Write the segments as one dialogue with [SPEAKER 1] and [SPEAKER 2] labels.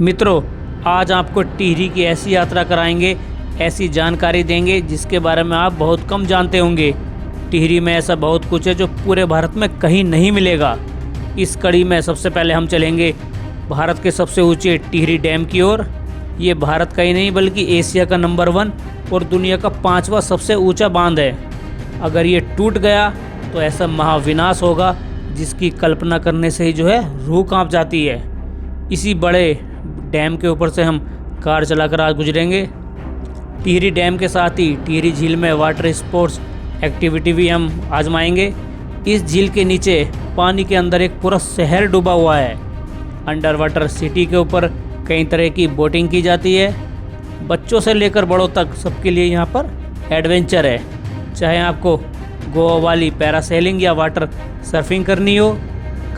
[SPEAKER 1] मित्रों, आज आपको टिहरी की ऐसी यात्रा कराएंगे, ऐसी जानकारी देंगे जिसके बारे में आप बहुत कम जानते होंगे। टिहरी में ऐसा बहुत कुछ है जो पूरे भारत में कहीं नहीं मिलेगा। इस कड़ी में सबसे पहले हम चलेंगे भारत के सबसे ऊंचे टिहरी डैम की ओर। ये भारत का ही नहीं बल्कि एशिया का नंबर 1 और दुनिया का 5वां सबसे ऊंचा बांध है। अगर ये टूट गया तो ऐसा महाविनाश होगा जिसकी कल्पना करने से ही रूह कांप जाती है। इसी बड़े डैम के ऊपर से हम कार चलाकर आज गुजरेंगे। टिहरी डैम के साथ ही टिहरी झील में वाटर स्पोर्ट्स एक्टिविटी भी हम आजमाएंगे। इस झील के नीचे पानी के अंदर एक पूरा शहर डूबा हुआ है। अंडर वाटर सिटी के ऊपर कई तरह की बोटिंग की जाती है। बच्चों से लेकर बड़ों तक सबके लिए यहाँ पर एडवेंचर है। चाहे आपको गोवा वाली पैरासेलिंग या वाटर सर्फिंग करनी हो,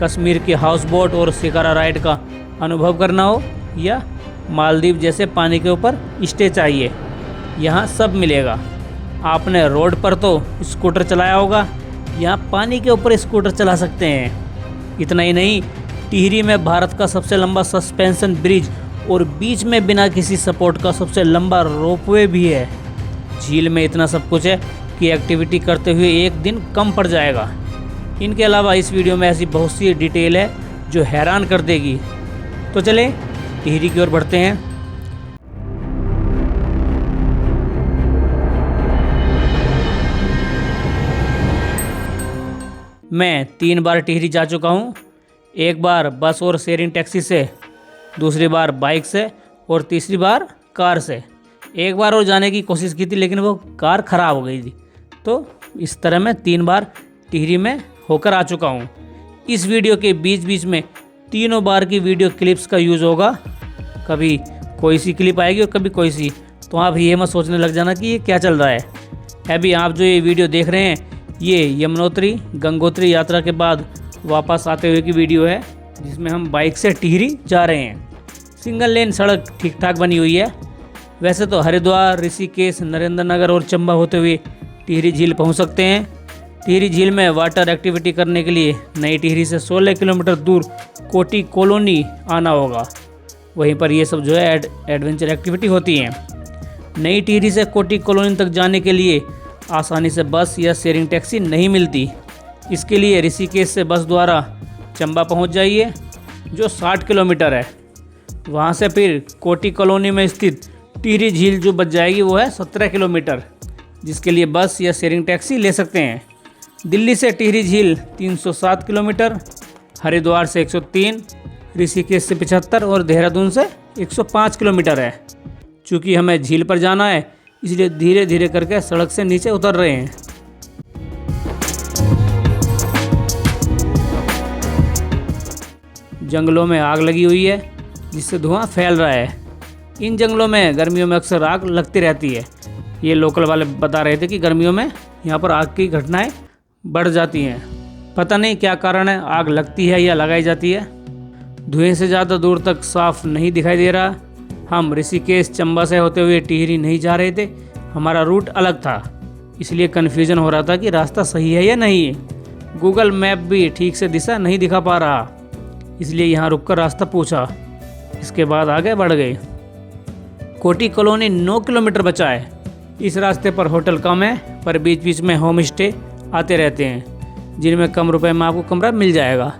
[SPEAKER 1] कश्मीर की हाउस बोट और शिकारा राइड का अनुभव करना हो, या मालदीव जैसे पानी के ऊपर स्टे चाहिए, यहाँ सब मिलेगा। आपने रोड पर तो स्कूटर चलाया होगा, यहाँ पानी के ऊपर स्कूटर चला सकते हैं। इतना ही नहीं, टिहरी में भारत का सबसे लंबा सस्पेंशन ब्रिज और बीच में बिना किसी सपोर्ट का सबसे लंबा रोपवे भी है। झील में इतना सब कुछ है कि एक्टिविटी करते हुए एक दिन कम पड़ जाएगा। इनके अलावा इस वीडियो में ऐसी बहुत सी डिटेल है जो हैरान कर देगी। तो चलें टिहरी की ओर बढ़ते हैं। मैं 3 बार टिहरी जा चुका हूँ। एक बार बस और शेयरिंग टैक्सी से, दूसरी बार बाइक से और तीसरी बार कार से। एक बार और जाने की कोशिश की थी लेकिन वो कार ख़राब हो गई थी। तो इस तरह मैं 3 बार टिहरी में होकर आ चुका हूँ। इस वीडियो के बीच बीच में तीनों बार की वीडियो क्लिप्स का यूज़ होगा। कभी कोई सी क्लिप आएगी और कभी कोई सी। तो आप ये मत सोचने लग जाना कि ये क्या चल रहा है। अभी आप जो ये वीडियो देख रहे हैं, ये यमुनोत्री गंगोत्री यात्रा के बाद वापस आते हुए की वीडियो है, जिसमें हम बाइक से टिहरी जा रहे हैं। सिंगल लेन सड़क ठीक ठाक बनी हुई है। वैसे तो हरिद्वार, ऋषिकेश, नरेंद्र नगर और चंबा होते हुए टिहरी झील पहुंच सकते हैं। टिहरी झील में वाटर एक्टिविटी करने के लिए नई टिहरी से 16 किलोमीटर दूर कोटी कॉलोनी आना होगा। वहीं पर ये सब एडवेंचर एक्टिविटी होती हैं। नई टिहरी से कोटी कॉलोनी तक जाने के लिए आसानी से बस या शेयरिंग टैक्सी नहीं मिलती। इसके लिए ऋषिकेश से बस द्वारा चंबा पहुंच जाइए, जो 60 किलोमीटर है। वहां से फिर कोटी कॉलोनी में स्थित टिहरी झील जो बच जाएगी वो है 17 किलोमीटर, जिसके लिए बस या शेयरिंग टैक्सी ले सकते हैं। दिल्ली से टिहरी झील 307 किलोमीटर, हरिद्वार से 103, ऋषिकेश से 75 और देहरादून से 105 किलोमीटर है। चूँकि हमें झील पर जाना है इसलिए धीरे धीरे करके सड़क से नीचे उतर रहे हैं। जंगलों में आग लगी हुई है जिससे धुआं फैल रहा है। इन जंगलों में गर्मियों में अक्सर आग लगती रहती है। ये लोकल वाले बता रहे थे कि गर्मियों में यहाँ पर आग की घटनाएं बढ़ जाती हैं। पता नहीं क्या कारण है, आग लगती है या लगाई जाती है। धुएं से ज़्यादा दूर तक साफ नहीं दिखाई दे रहा। हम ऋषिकेश चंबा से होते हुए टिहरी नहीं जा रहे थे, हमारा रूट अलग था, इसलिए कन्फ्यूज़न हो रहा था कि रास्ता सही है या नहीं। गूगल मैप भी ठीक से दिशा नहीं दिखा पा रहा, इसलिए यहाँ रुककर रास्ता पूछा। इसके बाद आगे बढ़ गए। कोटी कॉलोनी 9 किलोमीटर बचा है। इस रास्ते पर होटल कम है, पर बीच बीच में होम स्टे आते रहते हैं, जिनमें कम रुपए में आपको कमरा मिल जाएगा।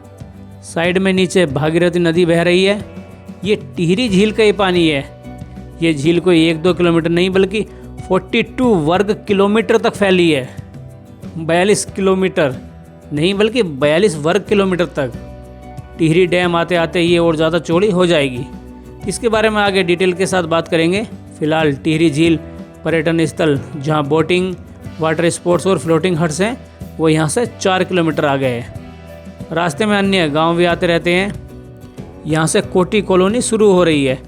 [SPEAKER 1] साइड में नीचे भागीरथी नदी बह रही है। ये टिहरी झील का ही पानी है। ये झील कोई 1-2 किलोमीटर नहीं बल्कि 42 वर्ग किलोमीटर तक फैली है। 42 किलोमीटर नहीं बल्कि 42 वर्ग किलोमीटर तक। टिहरी डैम आते आते ये और ज़्यादा चौड़ी हो जाएगी। इसके बारे में आगे डिटेल के साथ बात करेंगे। फिलहाल टिहरी झील पर्यटन स्थल जहाँ बोटिंग, वाटर स्पोर्ट्स और फ्लोटिंग हट्स हैं, वो यहाँ से 4 किलोमीटर आगे है। रास्ते में अन्य गांव भी आते रहते हैं। यहाँ से कोटी कॉलोनी शुरू हो रही है।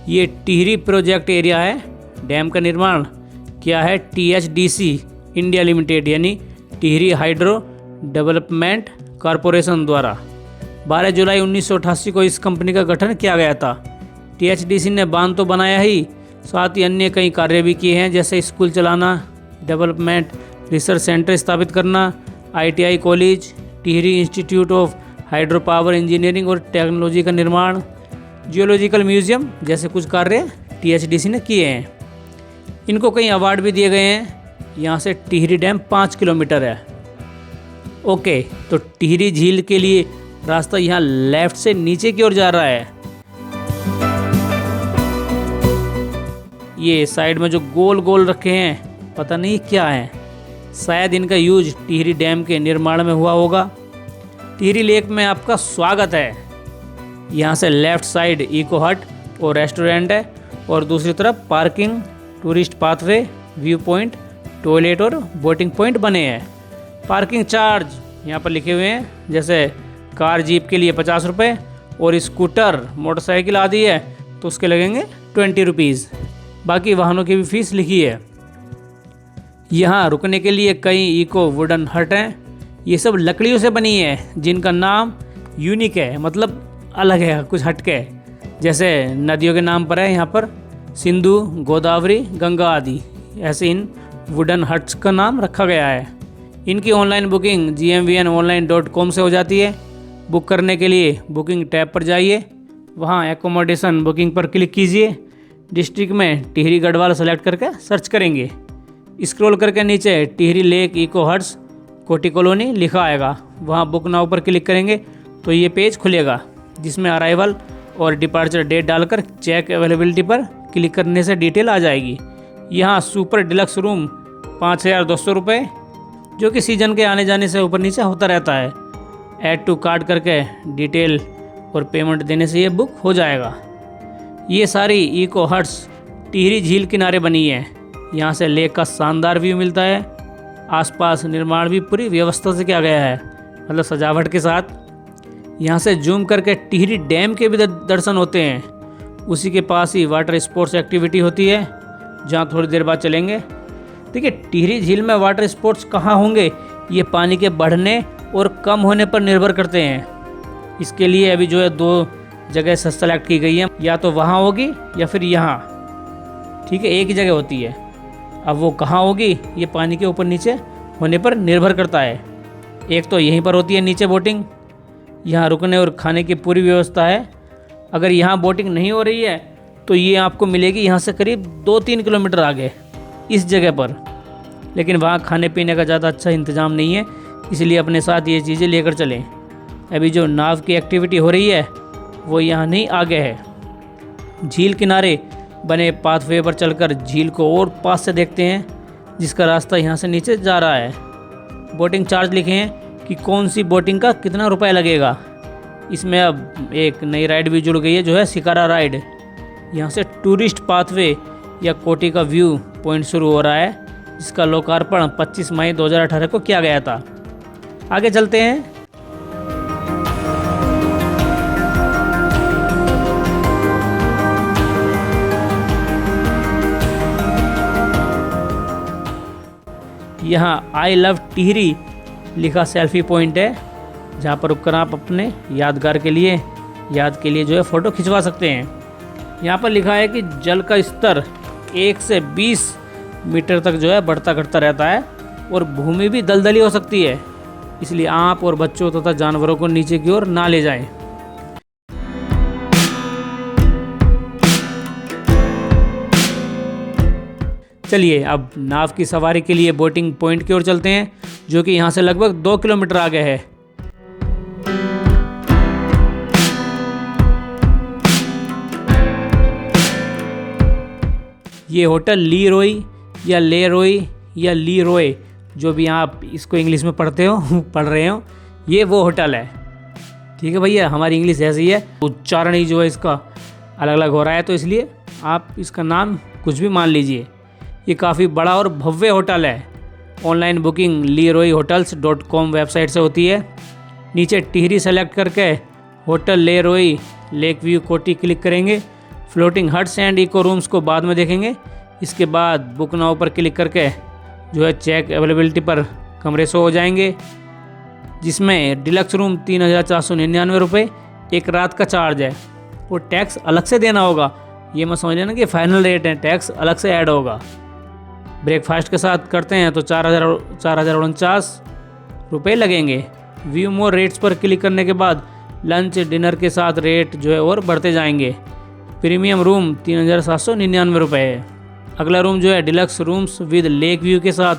[SPEAKER 1] ये टिहरी प्रोजेक्ट एरिया है। डैम का निर्माण किया है THDC इंडिया लिमिटेड यानी टिहरी हाइड्रो डेवलपमेंट कॉरपोरेशन द्वारा। 12 जुलाई 1988 को इस कंपनी का गठन किया गया था। THDC ने बांध तो बनाया ही, साथ ही अन्य कई कार्य भी किए हैं, जैसे स्कूल चलाना, डेवलपमेंट रिसर्च सेंटर स्थापित करना, ITI college, Tehri institute of hydro power engineering और टेक्नोलॉजी का निर्माण, जियोलॉजिकल म्यूजियम जैसे कुछ कार्य THDC ने किए हैं। इनको कई अवार्ड भी दिए गए हैं। यहाँ से टिहरी डैम 5 किलोमीटर है। ओके, तो टिहरी झील के लिए रास्ता यहाँ लेफ्ट से नीचे की ओर जा रहा है। ये साइड में जो गोल गोल रखे हैं, पता नहीं क्या है, शायद इनका यूज टिहरी डैम के निर्माण में हुआ होगा। टिहरी लेक में आपका स्वागत है। यहाँ से लेफ्ट साइड इको हट और रेस्टोरेंट है और दूसरी तरफ parking, tourist pathway, view point, toilet और बोटिंग पॉइंट बने हैं। पार्किंग चार्ज यहाँ पर लिखे हुए हैं, जैसे कार जीप के लिए 50 रुपये और स्कूटर मोटरसाइकिल आदि है तो उसके लगेंगे 20 रुपीज़। बाकी वाहनों की भी फीस लिखी है। यहाँ रुकने के लिए कई इको वुडन हट हैं। ये सब लकड़ियों से बनी है, जिनका नाम यूनिक है, मतलब अलग है, कुछ हटके है। जैसे नदियों के नाम पर है यहाँ पर सिंधु, गोदावरी, गंगा आदि, ऐसे इन वुडन हट्स का नाम रखा गया है। इनकी ऑनलाइन बुकिंग gmvnonline.com से हो जाती है। बुक करने के लिए बुकिंग टैब पर जाइए, वहाँ एकोमोडेशन बुकिंग पर क्लिक कीजिए। डिस्ट्रिक्ट में टिहरी गढ़वाल सेलेक्ट करके सर्च करेंगे। स्क्रॉल करके नीचे टिहरी लेक इको हट्स कोटी कॉलोनी लिखा आएगा, वहाँ बुक नाउ पर क्लिक करेंगे तो ये पेज खुलेगा, जिसमें अराइवल और डिपार्चर डेट डालकर चेक अवेलेबिलिटी पर क्लिक करने से डिटेल आ जाएगी। यहाँ सुपर डिलक्स रूम 5200 रुपये, जो कि सीजन के आने जाने से ऊपर नीचे होता रहता है। ऐड टू कार्ड करके डिटेल और पेमेंट देने से ये बुक हो जाएगा। ये सारी इको हट्स टिहरी झील किनारे बनी है। यहाँ से लेक का शानदार व्यू मिलता है। आसपास निर्माण भी पूरी व्यवस्था से किया गया है, मतलब सजावट के साथ। यहाँ से जूम करके टिहरी डैम के भी दर्शन होते हैं। उसी के पास ही वाटर स्पोर्ट्स एक्टिविटी होती है, जहाँ थोड़ी देर बाद चलेंगे। देखिए, टिहरी झील में वाटर स्पोर्ट्स कहाँ होंगे, ये पानी के बढ़ने और कम होने पर निर्भर करते हैं। इसके लिए अभी जो है 2 जगह सेलेक्ट की गई है, या तो वहाँ होगी या फिर यहाँ। ठीक है, एक ही जगह होती है। अब वो कहाँ होगी ये पानी के ऊपर नीचे होने पर निर्भर करता है। एक तो यहीं पर होती है नीचे बोटिंग, यहाँ रुकने और खाने की पूरी व्यवस्था है। अगर यहाँ बोटिंग नहीं हो रही है तो ये आपको मिलेगी यहाँ से करीब 2-3 किलोमीटर आगे इस जगह पर, लेकिन वहाँ खाने पीने का ज़्यादा अच्छा इंतज़ाम नहीं है, इसलिए अपने साथ ये चीज़ें लेकर चलें। अभी जो नाव की एक्टिविटी हो रही है वो यहाँ नहीं आगे है। झील किनारे बने पाथवे पर चलकर झील को और पास से देखते हैं, जिसका रास्ता यहाँ से नीचे जा रहा है। बोटिंग चार्ज लिखे हैं कि कौन सी बोटिंग का कितना रुपया लगेगा। इसमें अब एक नई राइड भी जुड़ गई है, जो है शिकारा राइड। यहाँ से टूरिस्ट पाथवे या कोटी का व्यू पॉइंट शुरू हो रहा है, जिसका लोकार्पण 25 मई 2018 को किया गया था। आगे चलते हैं। यहाँ आई लव टिहरी लिखा सेल्फी पॉइंट है, जहाँ पर रुककर आप अपने याद के लिए जो है फ़ोटो खिंचवा सकते हैं। यहाँ पर लिखा है कि जल का स्तर 1 से 20 मीटर तक जो है बढ़ता घटता रहता है और भूमि भी दलदली हो सकती है, इसलिए आप और बच्चों तथा जानवरों को नीचे की ओर ना ले जाएं। चलिए अब नाव की सवारी के लिए बोटिंग पॉइंट की ओर चलते हैं, जो कि यहाँ से लगभग 2 किलोमीटर आगे है। ये होटल ली रोई या ले रोई या ली रोय, जो भी आप इसको इंग्लिश में पढ़ रहे हो, ये वो होटल है। ठीक है भैया, हमारी इंग्लिश ऐसी है, उच्चारण ही जो है इसका अलग अलग हो रहा है, तो इसलिए आप इसका नाम कुछ भी मान लीजिए। ये काफ़ी बड़ा और भव्य होटल है। ऑनलाइन बुकिंग leroyhotels.com वेबसाइट से होती है। नीचे टिहरी सेलेक्ट करके hotel Le Roi lake view कोटी क्लिक करेंगे। Floating huts and eco rooms को बाद में देखेंगे। इसके बाद बुक नाउ पर क्लिक करके जो है चेक अवेलेबिलिटी पर कमरे शो हो जाएंगे, जिसमें डिलक्स रूम 3499 रुपये एक रात का चार्ज है, और टैक्स अलग से देना होगा। ये मत समझ लेना कि फाइनल रेट है, टैक्स अलग से ऐड होगा। ब्रेकफास्ट के साथ करते हैं तो 4,049 रुपये लगेंगे। व्यू मोर रेट्स पर क्लिक करने के बाद लंच डिनर के साथ रेट जो है और बढ़ते जाएंगे। प्रीमियम रूम 3,799 रुपये है। अगला रूम जो है deluxe rooms with lake view के साथ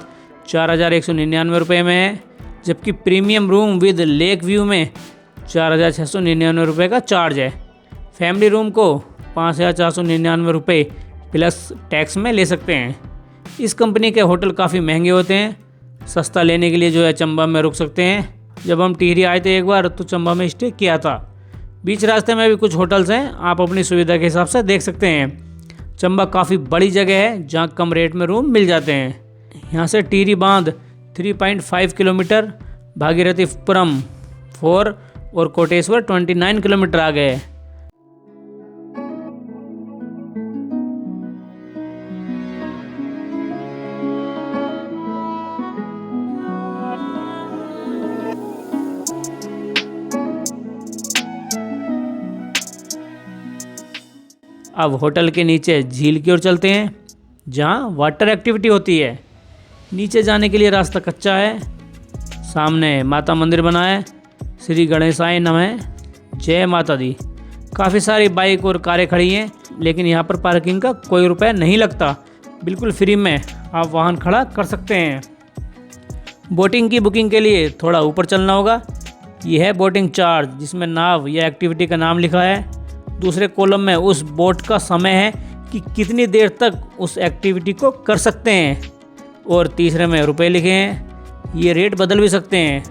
[SPEAKER 1] 4,199 रुपये में है, जबकि premium room with lake view में 4,699 रुपये का चार्ज है। फैमिली रूम को 5,499 रुपये प्लस टैक्स में ले सकते हैं। इस कंपनी के होटल काफ़ी महंगे होते हैं। सस्ता लेने के लिए जो है चंबा में रुक सकते हैं। जब हम टिहरी आए थे एक बार तो चंबा में स्टे किया था। बीच रास्ते में भी कुछ होटल्स हैं, आप अपनी सुविधा के हिसाब से देख सकते हैं। चंबा काफ़ी बड़ी जगह है जहाँ कम रेट में रूम मिल जाते हैं। यहाँ से टिहरी बांध 3.5 किलोमीटर, भागीरथीपुरम 4 और कोटेश्वर 29 किलोमीटर आ गए। अब होटल के नीचे झील की ओर चलते हैं जहाँ वाटर एक्टिविटी होती है। नीचे जाने के लिए रास्ता कच्चा है। सामने माता मंदिर बना है। श्री गणेशाय नमः, जय माता दी। काफ़ी सारी बाइक और कारें खड़ी हैं, लेकिन यहाँ पर पार्किंग का कोई रुपया नहीं लगता। बिल्कुल फ्री में आप वाहन खड़ा कर सकते हैं। बोटिंग की बुकिंग के लिए थोड़ा ऊपर चलना होगा। यह है बोटिंग चार्ज, जिसमें नाव या एक्टिविटी का नाम लिखा है। दूसरे कॉलम में उस बोट का समय है कि कितनी देर तक उस एक्टिविटी को कर सकते हैं, और तीसरे में रुपए लिखे हैं। ये रेट बदल भी सकते हैं।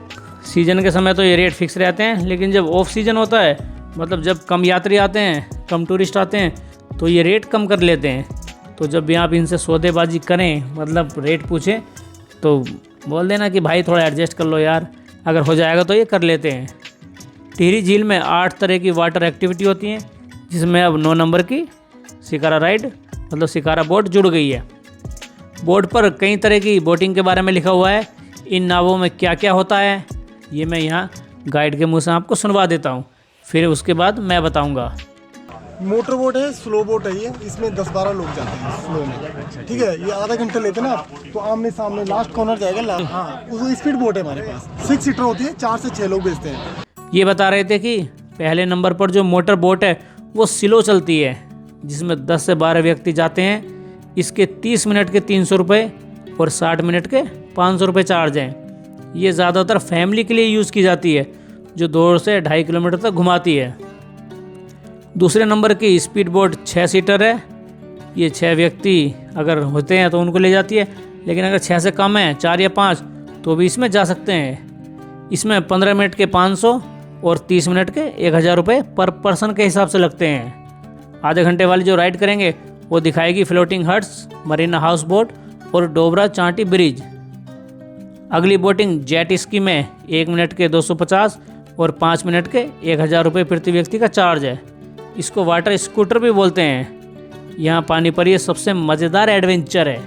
[SPEAKER 1] सीज़न के समय तो ये रेट फिक्स रहते हैं, लेकिन जब ऑफ सीज़न होता है, मतलब जब कम यात्री आते हैं, कम टूरिस्ट आते हैं, तो ये रेट कम कर लेते हैं। तो जब भी आप इनसे सौदेबाजी करें, मतलब रेट पूछें, तो बोल देना कि भाई थोड़ा एडजस्ट कर लो यार, अगर हो जाएगा तो ये कर लेते हैं। टिहरी झील में 8 तरह की वाटर एक्टिविटी होती हैं, जिसमें अब 9 नंबर की शिकारा राइड मतलब शिकारा बोट जुड़ गई है। बोर्ड पर कई तरह की बोटिंग के बारे में लिखा हुआ है। इन नावों में क्या क्या होता है ये मैं यहाँ गाइड के मुँह से आपको सुनवा देता हूँ, फिर उसके बाद मैं बताऊँगा।
[SPEAKER 2] मोटर बोट है, स्लो बोट है ये। इसमें 10-12 लोग जाते हैं स्लो में, ठीक है। ये आधा घंटा लेते हैं ना आप, तो आमने सामने लास्ट कॉर्नर जाएगा। हाँ, उस स्पीड बोट है हमारे पास। 6 सीटर होती है, 4 से 6 लोग बेचते हैं।
[SPEAKER 1] ये बता रहे थे कि पहले नंबर पर जो मोटर बोट है वो स्लो चलती है, जिसमें 10 से 12 व्यक्ति जाते हैं। इसके 30 मिनट के 300 रुपये और 60 मिनट के 500 रुपये चार्ज हैं। ये ज़्यादातर फैमिली के लिए यूज़ की जाती है, जो 2 से 2.5 किलोमीटर तक घुमाती है। दूसरे नंबर की स्पीड बोट 6 सीटर है। ये 6 व्यक्ति अगर होते हैं तो उनको ले जाती है, लेकिन अगर 6 से कम है, 4 या 5, तो भी इसमें जा सकते हैं। इसमें 15 मिनट के 500 और 30 मिनट के 1,000 रुपये पर पर्सन के हिसाब से लगते हैं। आधे घंटे वाली जो राइड करेंगे वो दिखाएगी floating huts, Marina house boat और डोबरा चांटी ब्रिज। अगली बोटिंग जेट स्की में 1 मिनट के 250 और 5 मिनट के 1,000 रुपये प्रति व्यक्ति का चार्ज है। इसको वाटर स्कूटर भी बोलते हैं। यहाँ पानी पर ये सबसे मज़ेदार एडवेंचर है।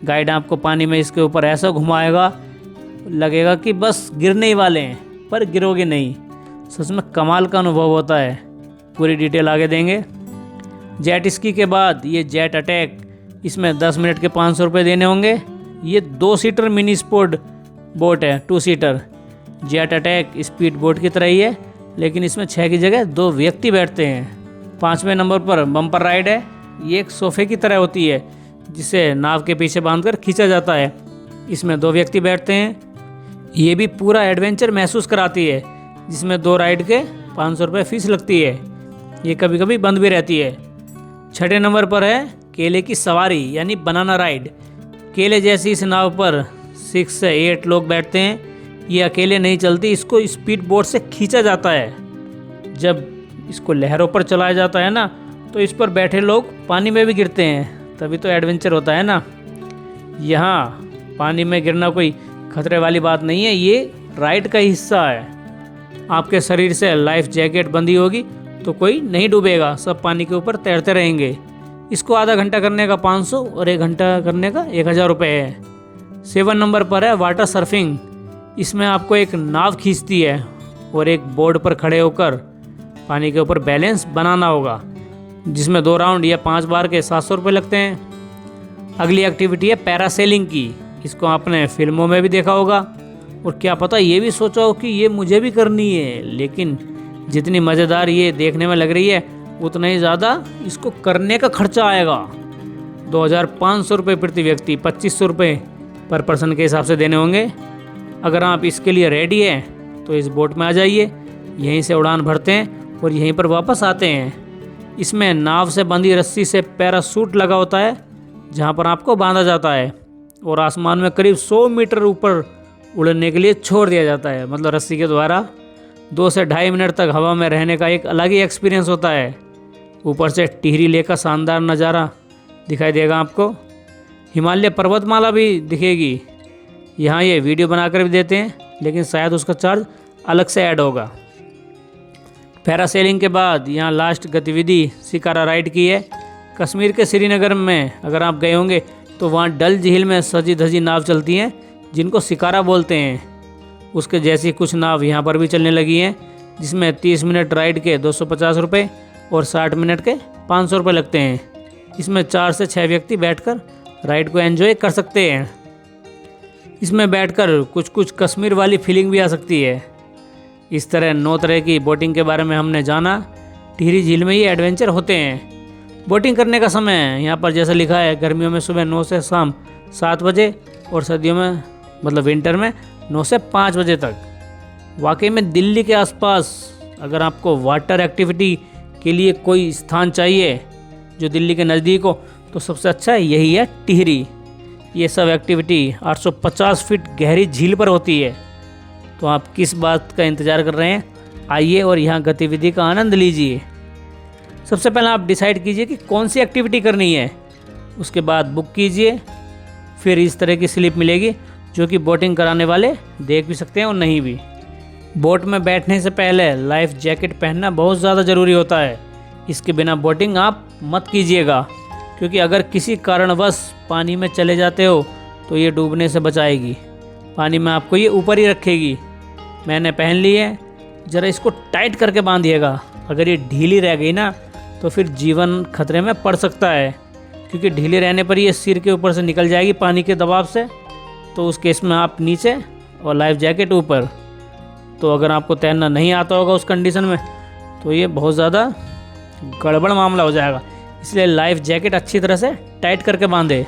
[SPEAKER 1] गाइड आपको पानी में इसके ऊपर ऐसा घुमाएगा, लगेगा कि बस गिरने ही वाले हैं, पर गिरोगे नहीं। सच में कमाल का अनुभव होता है। पूरी डिटेल आगे देंगे। जेट स्की के बाद ये जेट अटैक, इसमें 10 मिनट के 500 रुपये देने होंगे। ये 2 सीटर मिनी स्पोर्ट बोट है, 2 seater. Jet attack speed boat की तरह ही है, लेकिन इसमें 6 की जगह 2 व्यक्ति बैठते हैं। 5वें नंबर पर बम्पर राइड है। ये एक सोफे की तरह होती है, जिसे नाव के पीछे बांधकर खींचा जाता है। इसमें 2 व्यक्ति बैठते हैं। ये भी पूरा एडवेंचर महसूस कराती है, जिसमें 2 राइड के 500 रुपये फीस लगती है। ये कभी कभी बंद भी रहती है। 6ठे नंबर पर है केले की सवारी यानी बनाना राइड। केले जैसी इस नाव पर 6 से 8 लोग बैठते हैं। ये अकेले नहीं चलती, इसको स्पीड बोट से खींचा जाता है। जब इसको लहरों पर चलाया जाता है ना, तो इस पर बैठे लोग पानी में भी गिरते हैं, तभी तो एडवेंचर होता है ना। यहाँ पानी में गिरना कोई खतरे वाली बात नहीं है, ये राइड का हिस्सा है। आपके शरीर से लाइफ जैकेट बंधी होगी तो कोई नहीं डूबेगा, सब पानी के ऊपर तैरते रहेंगे। इसको आधा घंटा करने का 500 और 1 घंटा करने का 1,000 रुपये है। 7 नंबर पर है वाटर सर्फिंग। इसमें आपको एक नाव खींचती है और एक बोर्ड पर खड़े होकर पानी के ऊपर बैलेंस बनाना होगा। जिसमें 2 राउंड या 5 बार के 700 रुपये लगते हैं। अगली एक्टिविटी है पैरासेलिंग की। इसको आपने फिल्मों में भी देखा होगा और क्या पता ये भी सोचा हो कि ये मुझे भी करनी है, लेकिन जितनी मज़ेदार ये देखने में लग रही है उतना ही ज़्यादा इसको करने का खर्चा आएगा। 2500 रुपये प्रति व्यक्ति, 2500 रुपये पर पर्सन के हिसाब से देने होंगे। अगर आप इसके लिए रेडी हैं तो इस बोट में आ जाइए, यहीं से उड़ान भरते हैं और यहीं पर वापस आते हैं। इसमें नाव से बंधी रस्सी से पैराशूट लगा होता है जहाँ पर आपको बांधा जाता है और आसमान में करीब 100 मीटर ऊपर उड़ने के लिए छोड़ दिया जाता है। मतलब रस्सी के द्वारा 2 से 2.5 मिनट तक हवा में रहने का एक अलग ही एक्सपीरियंस होता है। ऊपर से टिहरी लेक का शानदार नज़ारा दिखाई देगा आपको। हिमालय पर्वतमाला भी दिखेगी। यहाँ ये वीडियो बनाकर भी देते हैं, लेकिन शायद उसका चार्ज अलग से ऐड होगा। पैरासेलिंग के बाद यहाँ लास्ट गतिविधि शिकारा राइड की है। कश्मीर के श्रीनगर में अगर आप गए होंगे तो वहाँ डल झील में सजी धजी नाव चलती हैं जिनको शिकारा बोलते हैं। उसके जैसी कुछ नाव यहाँ पर भी चलने लगी हैं, जिसमें 30 मिनट राइड के 250 रुपये और 60 मिनट के 500 रुपये लगते हैं। इसमें 4 से 6 व्यक्ति बैठकर राइड को एंजॉय कर सकते हैं। इसमें बैठकर कुछ कुछ कश्मीर वाली फीलिंग भी आ सकती है। इस तरह 9 तरह की बोटिंग के बारे में हमने जाना। टिहरी झील में ये एडवेंचर होते हैं। बोटिंग करने का समय यहाँ पर जैसा लिखा है, गर्मियों में सुबह 9 से शाम 7 बजे और सर्दियों में मतलब विंटर में 9 से 5 बजे तक। वाकई में दिल्ली के आसपास अगर आपको वाटर एक्टिविटी के लिए कोई स्थान चाहिए जो दिल्ली के नज़दीक हो तो सबसे अच्छा यही है टिहरी। ये सब एक्टिविटी 850 फीट गहरी झील पर होती है। तो आप किस बात का इंतज़ार कर रहे हैं? आइए और यहाँ गतिविधि का आनंद लीजिए। सबसे पहले आप डिसाइड कीजिए कि कौन सी एक्टिविटी करनी है, उसके बाद बुक कीजिए। फिर इस तरह की स्लिप मिलेगी जो कि बोटिंग कराने वाले देख भी सकते हैं और नहीं भी। बोट में बैठने से पहले लाइफ जैकेट पहनना बहुत ज़्यादा ज़रूरी होता है। इसके बिना बोटिंग आप मत कीजिएगा, क्योंकि अगर किसी कारणवश पानी में चले जाते हो तो ये डूबने से बचाएगी। पानी में आपको ये ऊपर ही रखेगी। मैंने पहन ली है, ज़रा इसको टाइट करके बांधिएगा। अगर ये ढीली रह गई ना तो फिर जीवन खतरे में पड़ सकता है, क्योंकि ढीले रहने पर ये सिर के ऊपर से निकल जाएगी पानी के दबाव से। तो उस केस में आप नीचे और लाइफ जैकेट ऊपर। तो अगर आपको तैरना नहीं आता होगा उस कंडीशन में तो ये बहुत ज़्यादा गड़बड़ मामला हो जाएगा। इसलिए लाइफ जैकेट अच्छी तरह से टाइट करके बांधे।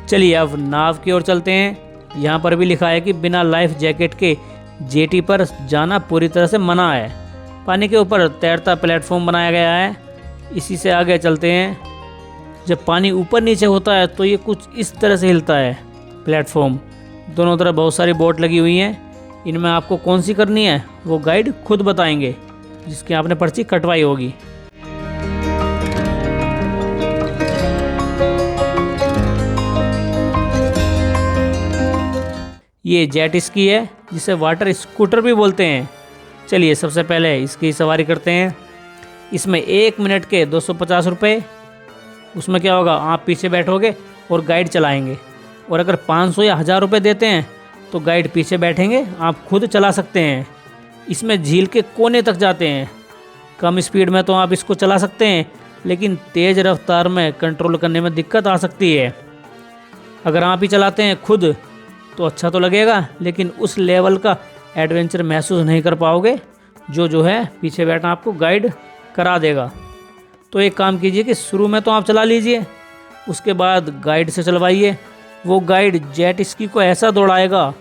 [SPEAKER 1] चलिए अब नाव की ओर चलते हैं। यहाँ पर भी लिखा है कि बिना लाइफ जैकेट के जेटी पर जाना पूरी तरह से मना है। पानी के ऊपर तैरता प्लेटफॉर्म बनाया गया है। इसी से आगे चलते हैं। जब पानी ऊपर नीचे होता है तो ये कुछ इस तरह से हिलता है प्लेटफॉर्म। दोनों तरफ बहुत सारी बोट लगी हुई हैं। इनमें आपको कौन सी करनी है वो गाइड खुद बताएंगे, जिसकी आपने पर्ची कटवाई होगी। ये जेट स्की है, जिसे वाटर स्कूटर भी बोलते हैं। चलिए सबसे पहले इसकी सवारी करते हैं। इसमें 1 मिनट के 250 रुपये। उसमें क्या होगा, आप पीछे बैठोगे और गाइड चलाएंगे। और अगर 500 या 1000 रुपये देते हैं तो गाइड पीछे बैठेंगे, आप खुद चला सकते हैं। इसमें झील के कोने तक जाते हैं। कम स्पीड में तो आप इसको चला सकते हैं, लेकिन तेज़ रफ्तार में कंट्रोल करने में दिक्कत आ सकती है। अगर आप ही चलाते हैं खुद तो अच्छा तो लगेगा, लेकिन उस लेवल का एडवेंचर महसूस नहीं कर पाओगे जो है पीछे बैठा आपको गाइड करा देगा। तो एक काम कीजिए कि शुरू में तो आप चला लीजिए, उसके बाद गाइड से चलवाइए। वो गाइड जेट स्की को ऐसा दौड़ाएगा,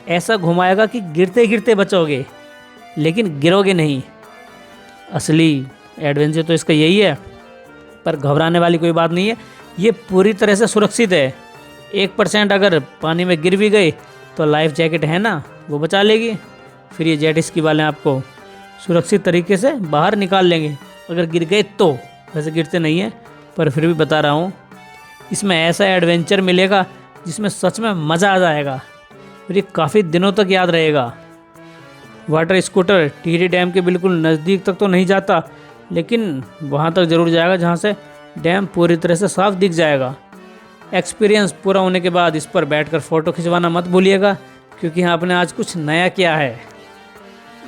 [SPEAKER 1] ऐसा घुमाएगा कि गिरते गिरते बचोगे, लेकिन गिरोगे नहीं। असली एडवेंचर तो इसका यही है। पर घबराने वाली कोई बात नहीं है, ये पूरी तरह से सुरक्षित है। 1% अगर पानी में गिर भी गए तो लाइफ जैकेट है ना, वो बचा लेगी। फिर ये जेट स्की वाले आपको सुरक्षित तरीके से बाहर निकाल लेंगे अगर गिर गए तो। वैसे गिरते नहीं हैं, पर फिर भी बता रहा हूँ, इसमें ऐसा एडवेंचर मिलेगा जिसमें सच में मज़ा आ जाएगा और ये काफ़ी दिनों तक याद रहेगा। वाटर स्कूटर टिहरी डैम के बिल्कुल नज़दीक तक तो नहीं जाता, लेकिन वहाँ तक ज़रूर जाएगा जहाँ से डैम पूरी तरह से साफ दिख जाएगा। एक्सपीरियंस पूरा होने के बाद इस पर बैठकर फ़ोटो खिंचवाना मत भूलिएगा, क्योंकि यहाँ आपने आज कुछ नया किया है।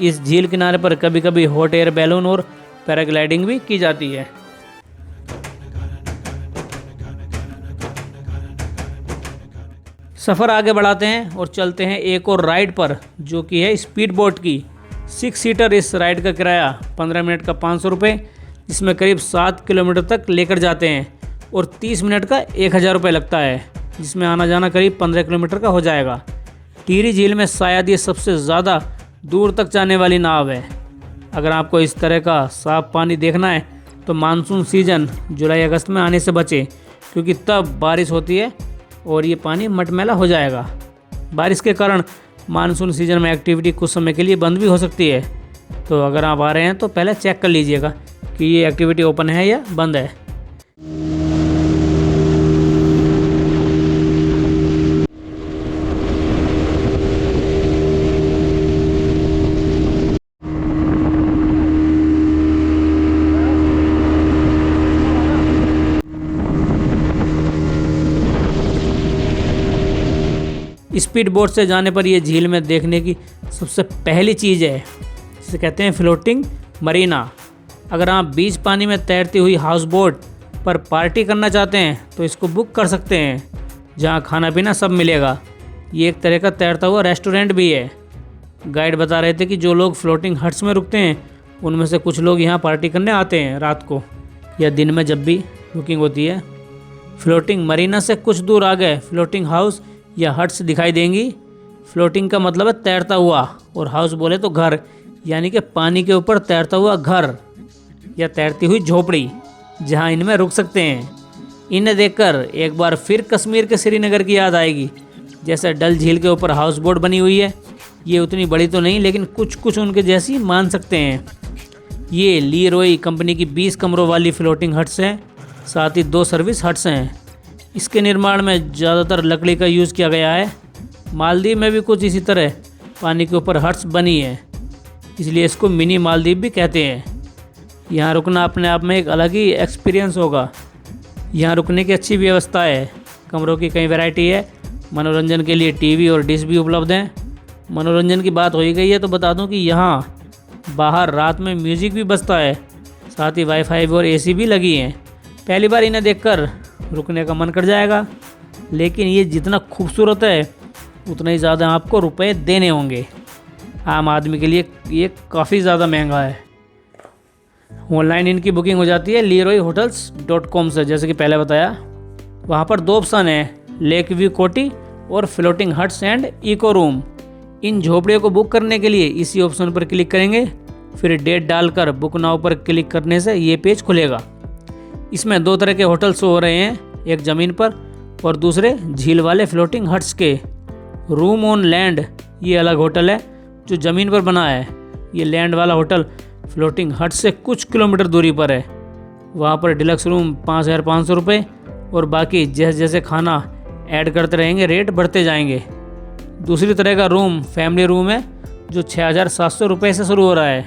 [SPEAKER 1] इस झील किनारे पर कभी कभी हॉट एयर बैलून और पैराग्लाइडिंग भी की जाती है। सफ़र आगे बढ़ाते हैं और चलते हैं एक और राइड पर, जो कि है स्पीड बोट की। 6 सीटर इस राइड का किराया 15 मिनट का 500 रुपये, जिसमें करीब 7 किलोमीटर तक लेकर जाते हैं, और 30 मिनट का 1000 रुपये लगता है, जिसमें आना जाना करीब 15 किलोमीटर का हो जाएगा। टिहरी झील में शायद ये सबसे ज़्यादा दूर तक जाने वाली नाव है। अगर आपको इस तरह का साफ पानी देखना है तो मानसून सीज़न जुलाई अगस्त में आने से बचें, क्योंकि तब बारिश होती है और ये पानी मटमैला हो जाएगा। बारिश के कारण मानसून सीज़न में एक्टिविटी कुछ समय के लिए बंद भी हो सकती है, तो अगर आप आ रहे हैं तो पहले चेक कर लीजिएगा कि ये एक्टिविटी ओपन है या बंद है। स्पीड बोट से जाने पर यह झील में देखने की सबसे पहली चीज़ है, जिसे कहते हैं फ्लोटिंग मरीना। अगर आप बीच पानी में तैरती हुई हाउस बोट पर पार्टी करना चाहते हैं तो इसको बुक कर सकते हैं, जहां खाना पीना सब मिलेगा। ये एक तरह का तैरता हुआ रेस्टोरेंट भी है। गाइड बता रहे थे कि जो लोग फ्लोटिंग हट्स में रुकते हैं उनमें से कुछ लोग यहाँ पार्टी करने आते हैं रात को या दिन में, जब भी बुकिंग होती है। फ्लोटिंग मरीना से कुछ दूर आगे फ्लोटिंग हाउस या हट्स दिखाई देंगी। फ्लोटिंग का मतलब है तैरता हुआ, और हाउस बोले तो घर, यानी कि पानी के ऊपर तैरता हुआ घर या तैरती हुई झोपड़ी, जहां इनमें रुक सकते हैं। इन्हें देखकर एक बार फिर कश्मीर के श्रीनगर की याद आएगी। जैसे डल झील के ऊपर हाउस बोट बनी हुई है, ये उतनी बड़ी तो नहीं, लेकिन कुछ कुछ उनके जैसी मान सकते हैं। ये लीरोई कंपनी की 20 कमरों वाली फ्लोटिंग हट्स हैं, साथ ही 2 सर्विस हट्स हैं। इसके निर्माण में ज़्यादातर लकड़ी का यूज़ किया गया है। मालदीव में भी कुछ इसी तरह पानी के ऊपर हट्स बनी है, इसलिए इसको मिनी मालदीव भी कहते हैं। यहाँ रुकना अपने आप में एक अलग ही एक्सपीरियंस होगा। यहाँ रुकने की अच्छी व्यवस्था है, कमरों की कई वैरायटी है। मनोरंजन के लिए टीवी और डिश भी उपलब्ध हैं। मनोरंजन की बात हो ही गई है तो बता दूं कि यहाँ बाहर रात में म्यूज़िक भी बजता है, साथ ही वाईफाई और एसी भी लगी हैं। पहली बार इन्हें देखकर रुकने का मन कर जाएगा, लेकिन ये जितना खूबसूरत है उतना ही ज़्यादा आपको रुपए देने होंगे। आम आदमी के लिए ये काफ़ी ज़्यादा महंगा है। ऑनलाइन इनकी बुकिंग हो जाती है leroyhotels.com से, जैसे कि पहले बताया। वहाँ पर 2 ऑप्शन हैं, लेक व्यू कोटी और floating huts and eco room. इन झोपड़ियों को बुक करने के लिए इसी ऑप्शन पर क्लिक करेंगे, फिर डेट डालकर बुक नाउ पर क्लिक करने से ये पेज खुलेगा। इसमें 2 तरह के होटल शो हो रहे हैं, एक ज़मीन पर और दूसरे झील वाले फ्लोटिंग हट्स के। रूम ऑन लैंड ये अलग होटल है जो ज़मीन पर बना है। ये लैंड वाला होटल फ्लोटिंग हट से कुछ किलोमीटर दूरी पर है। वहाँ पर डिलक्स रूम 5500 रुपये, और बाकी जैसे जैसे खाना ऐड करते रहेंगे रेट बढ़ते जाएंगे। दूसरी तरह का रूम फैमिली रूम है, जो 6700 रुपये से शुरू हो रहा है।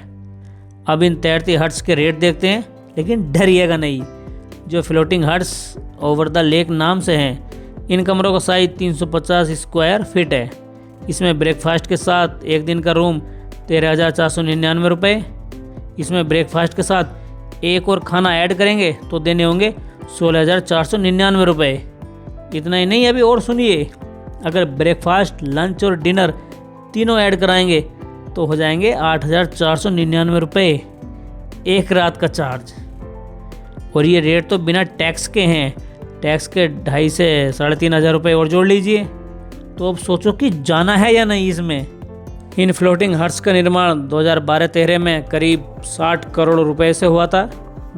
[SPEAKER 1] अब इन तैरती हट्स के रेट देखते हैं, लेकिन डरिएगा नहीं। जो floating huts over the lake नाम से हैं, इन कमरों का साइज 350 स्क्वायर फीट है। इसमें ब्रेकफास्ट के साथ एक दिन का रूम 13,499 रुपये। इसमें ब्रेकफास्ट के साथ एक और खाना ऐड करेंगे तो देने होंगे 16,499 रुपये। इतना ही नहीं, अभी और सुनिए, अगर ब्रेकफास्ट लंच और डिनर तीनों ऐड कराएंगे तो हो जाएंगे 8,499 रुपये एक रात का चार्ज। और ये रेट तो बिना टैक्स के हैं। टैक्स के 2,500 से 3,500 रुपये और जोड़ लीजिए, तो अब सोचो कि जाना है या नहीं इसमें। इन फ्लोटिंग हट्स का निर्माण 2012-13 में करीब 60 करोड़ रुपए से हुआ था।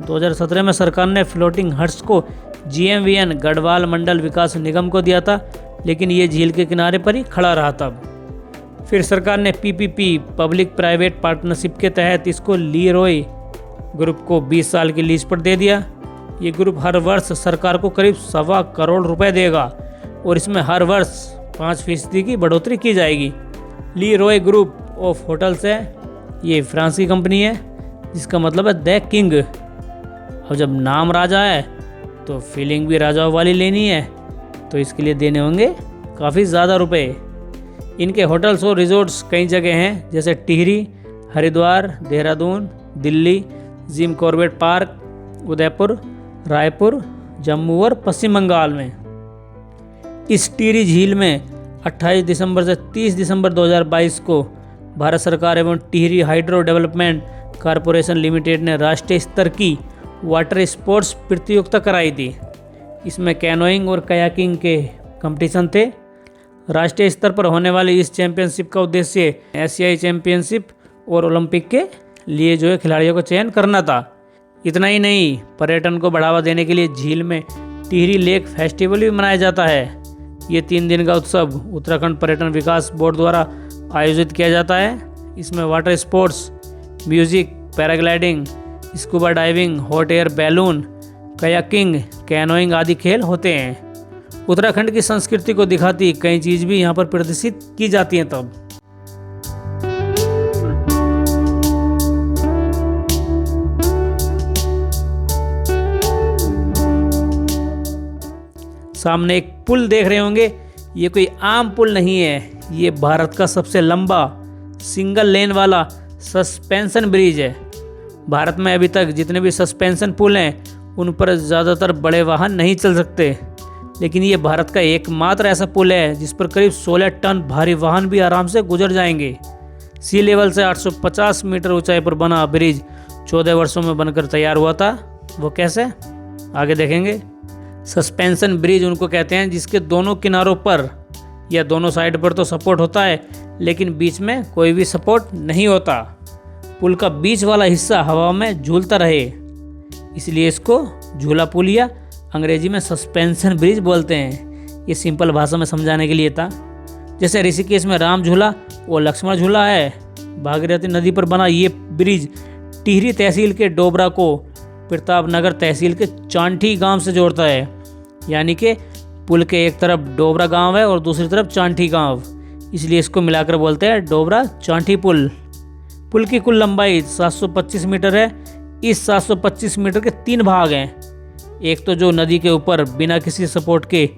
[SPEAKER 1] 2017 में सरकार ने फ्लोटिंग हट्स को GMVN गढ़वाल मंडल विकास निगम को दिया था, लेकिन ये झील के किनारे पर ही खड़ा रहा तब। फिर सरकार ने PPP पब्लिक प्राइवेट पार्टनरशिप के तहत इसको लीरोय ग्रुप को 20 साल की लीज पर दे दिया। ये ग्रुप हर वर्ष सरकार को करीब 1.25 करोड़ रुपए देगा, और इसमें हर वर्ष 5% की बढ़ोतरी की जाएगी। लीरोय ग्रुप ऑफ होटल्स है, ये फ्रांस की कंपनी है, जिसका मतलब है द किंग। अब जब नाम राजा है तो फीलिंग भी राजाओं वाली लेनी है, तो इसके लिए देने होंगे काफ़ी ज़्यादा रुपए। इनके होटल्स और रिजॉर्ट्स कई जगह हैं, जैसे Tehri, Haridwar, Dehradun, Delhi, Jim Corbett park, Udaipur, Raipur, Jammu और पश्चिम बंगाल में। इस टिहरी झील में 28 दिसंबर से 30 दिसंबर 2022 को भारत सरकार एवं Tehri hydro development corporation limited ने राष्ट्रीय स्तर की वाटर स्पोर्ट्स प्रतियोगिता कराई थी। इसमें कैनोइंग और कयाकिंग के कंपटीशन थे। राष्ट्रीय स्तर पर होने वाली इस चैंपियनशिप का उद्देश्य एशियाई चैंपियनशिप और ओलंपिक के लिए जो है खिलाड़ियों का चयन करना था। इतना ही नहीं, पर्यटन को बढ़ावा देने के लिए झील में टिहरी लेक फेस्टिवल भी मनाया जाता है। ये 3 दिन का उत्सव उत्तराखंड पर्यटन विकास बोर्ड द्वारा आयोजित किया जाता है। इसमें water sports, music, paragliding, scuba diving, hot air balloon, kayaking, canoeing आदि खेल होते हैं। उत्तराखंड की संस्कृति को दिखाती कई चीज़ भी यहाँ पर प्रदर्शित की जाती हैं। तब सामने एक पुल देख रहे होंगे, ये कोई आम पुल नहीं है, ये भारत का सबसे लंबा सिंगल लेन वाला सस्पेंशन ब्रिज है। भारत में अभी तक जितने भी सस्पेंशन पुल हैं उन पर ज़्यादातर बड़े वाहन नहीं चल सकते, लेकिन ये भारत का एकमात्र ऐसा पुल है जिस पर करीब 16 टन भारी वाहन भी आराम से गुजर जाएंगे। सी लेवल से 850 मीटर ऊंचाई पर बना ब्रिज 14 वर्षों में बनकर तैयार हुआ था। वो कैसे, आगे देखेंगे। सस्पेंशन ब्रिज उनको कहते हैं जिसके दोनों किनारों पर या दोनों साइड पर तो सपोर्ट होता है, लेकिन बीच में कोई भी सपोर्ट नहीं होता। पुल का बीच वाला हिस्सा हवा में झूलता रहे, इसलिए इसको झूला पुल या अंग्रेजी में सस्पेंशन ब्रिज बोलते हैं। ये सिंपल भाषा में समझाने के लिए था। जैसे ऋषिकेश में राम झूला और लक्ष्मण झूला है, भागीरथी नदी पर बना ये ब्रिज टिहरी तहसील के डोबरा को प्रतापनगर तहसील के चांठी गांव से जोड़ता है। यानी कि पुल के एक तरफ डोबरा गांव है और दूसरी तरफ चांठी गांव, इसलिए इसको मिलाकर बोलते हैं डोबरा चांठी पुल। पुल की कुल लंबाई 725 मीटर है। इस 725 मीटर के 3 भाग हैं। एक तो जो नदी के ऊपर बिना किसी सपोर्ट के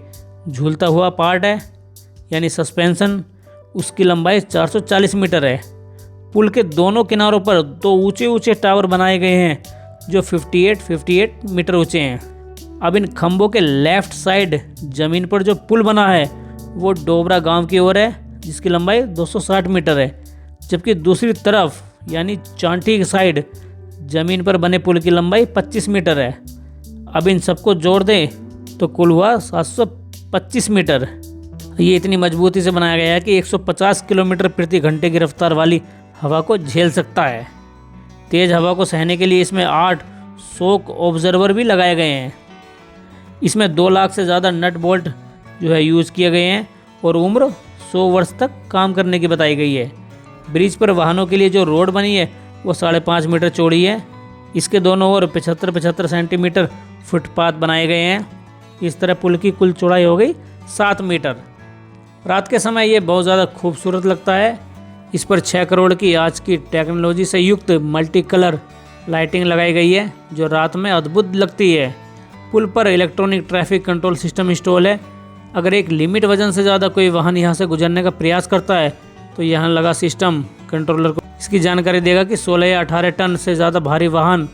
[SPEAKER 1] झूलता हुआ पार्ट है यानी सस्पेंशन, उसकी लंबाई 440 मीटर है। पुल के दोनों किनारों पर 2 ऊंचे ऊंचे टावर बनाए गए हैं जो 58 मीटर ऊंचे हैं। अब इन खंभों के लेफ्ट साइड जमीन पर जो पुल बना है वो डोबरा गांव की ओर है जिसकी लंबाई 260 मीटर है, जबकि दूसरी तरफ यानी चांठी की साइड जमीन पर बने पुल की लंबाई 25 मीटर है। अब इन सबको जोड़ दें तो कुल हुआ 725 मीटर। ये इतनी मजबूती से बनाया गया है कि 150 किलोमीटर प्रति घंटे की रफ्तार वाली हवा को झेल सकता है। तेज़ हवा को सहने के लिए इसमें 8 शॉक ऑब्जर्वर भी लगाए गए हैं। इसमें 2 लाख से ज़्यादा नट बोल्ट जो है यूज़ किए गए हैं और उम्र 100 वर्ष तक काम करने की बताई गई है। ब्रिज पर वाहनों के लिए जो रोड बनी है वो 5.5 मीटर चौड़ी है। इसके दोनों ओर 75 सेंटीमीटर फुटपाथ बनाए गए हैं। इस तरह पुल की कुल चौड़ाई हो गई 7 मीटर। रात के समय ये बहुत ज़्यादा खूबसूरत लगता है। इस पर 6 करोड़ की आज की टेक्नोलॉजी से युक्त मल्टी कलर लाइटिंग लगाई गई है जो रात में अद्भुत लगती है। पुल पर electronic traffic control system install है। अगर एक लिमिट वजन से ज़्यादा कोई वाहन यहाँ से गुजरने का प्रयास करता है तो यहाँ लगा सिस्टम कंट्रोलर को इसकी जानकारी देगा कि 16 या 18 टन से ज़्यादा भारी वाहन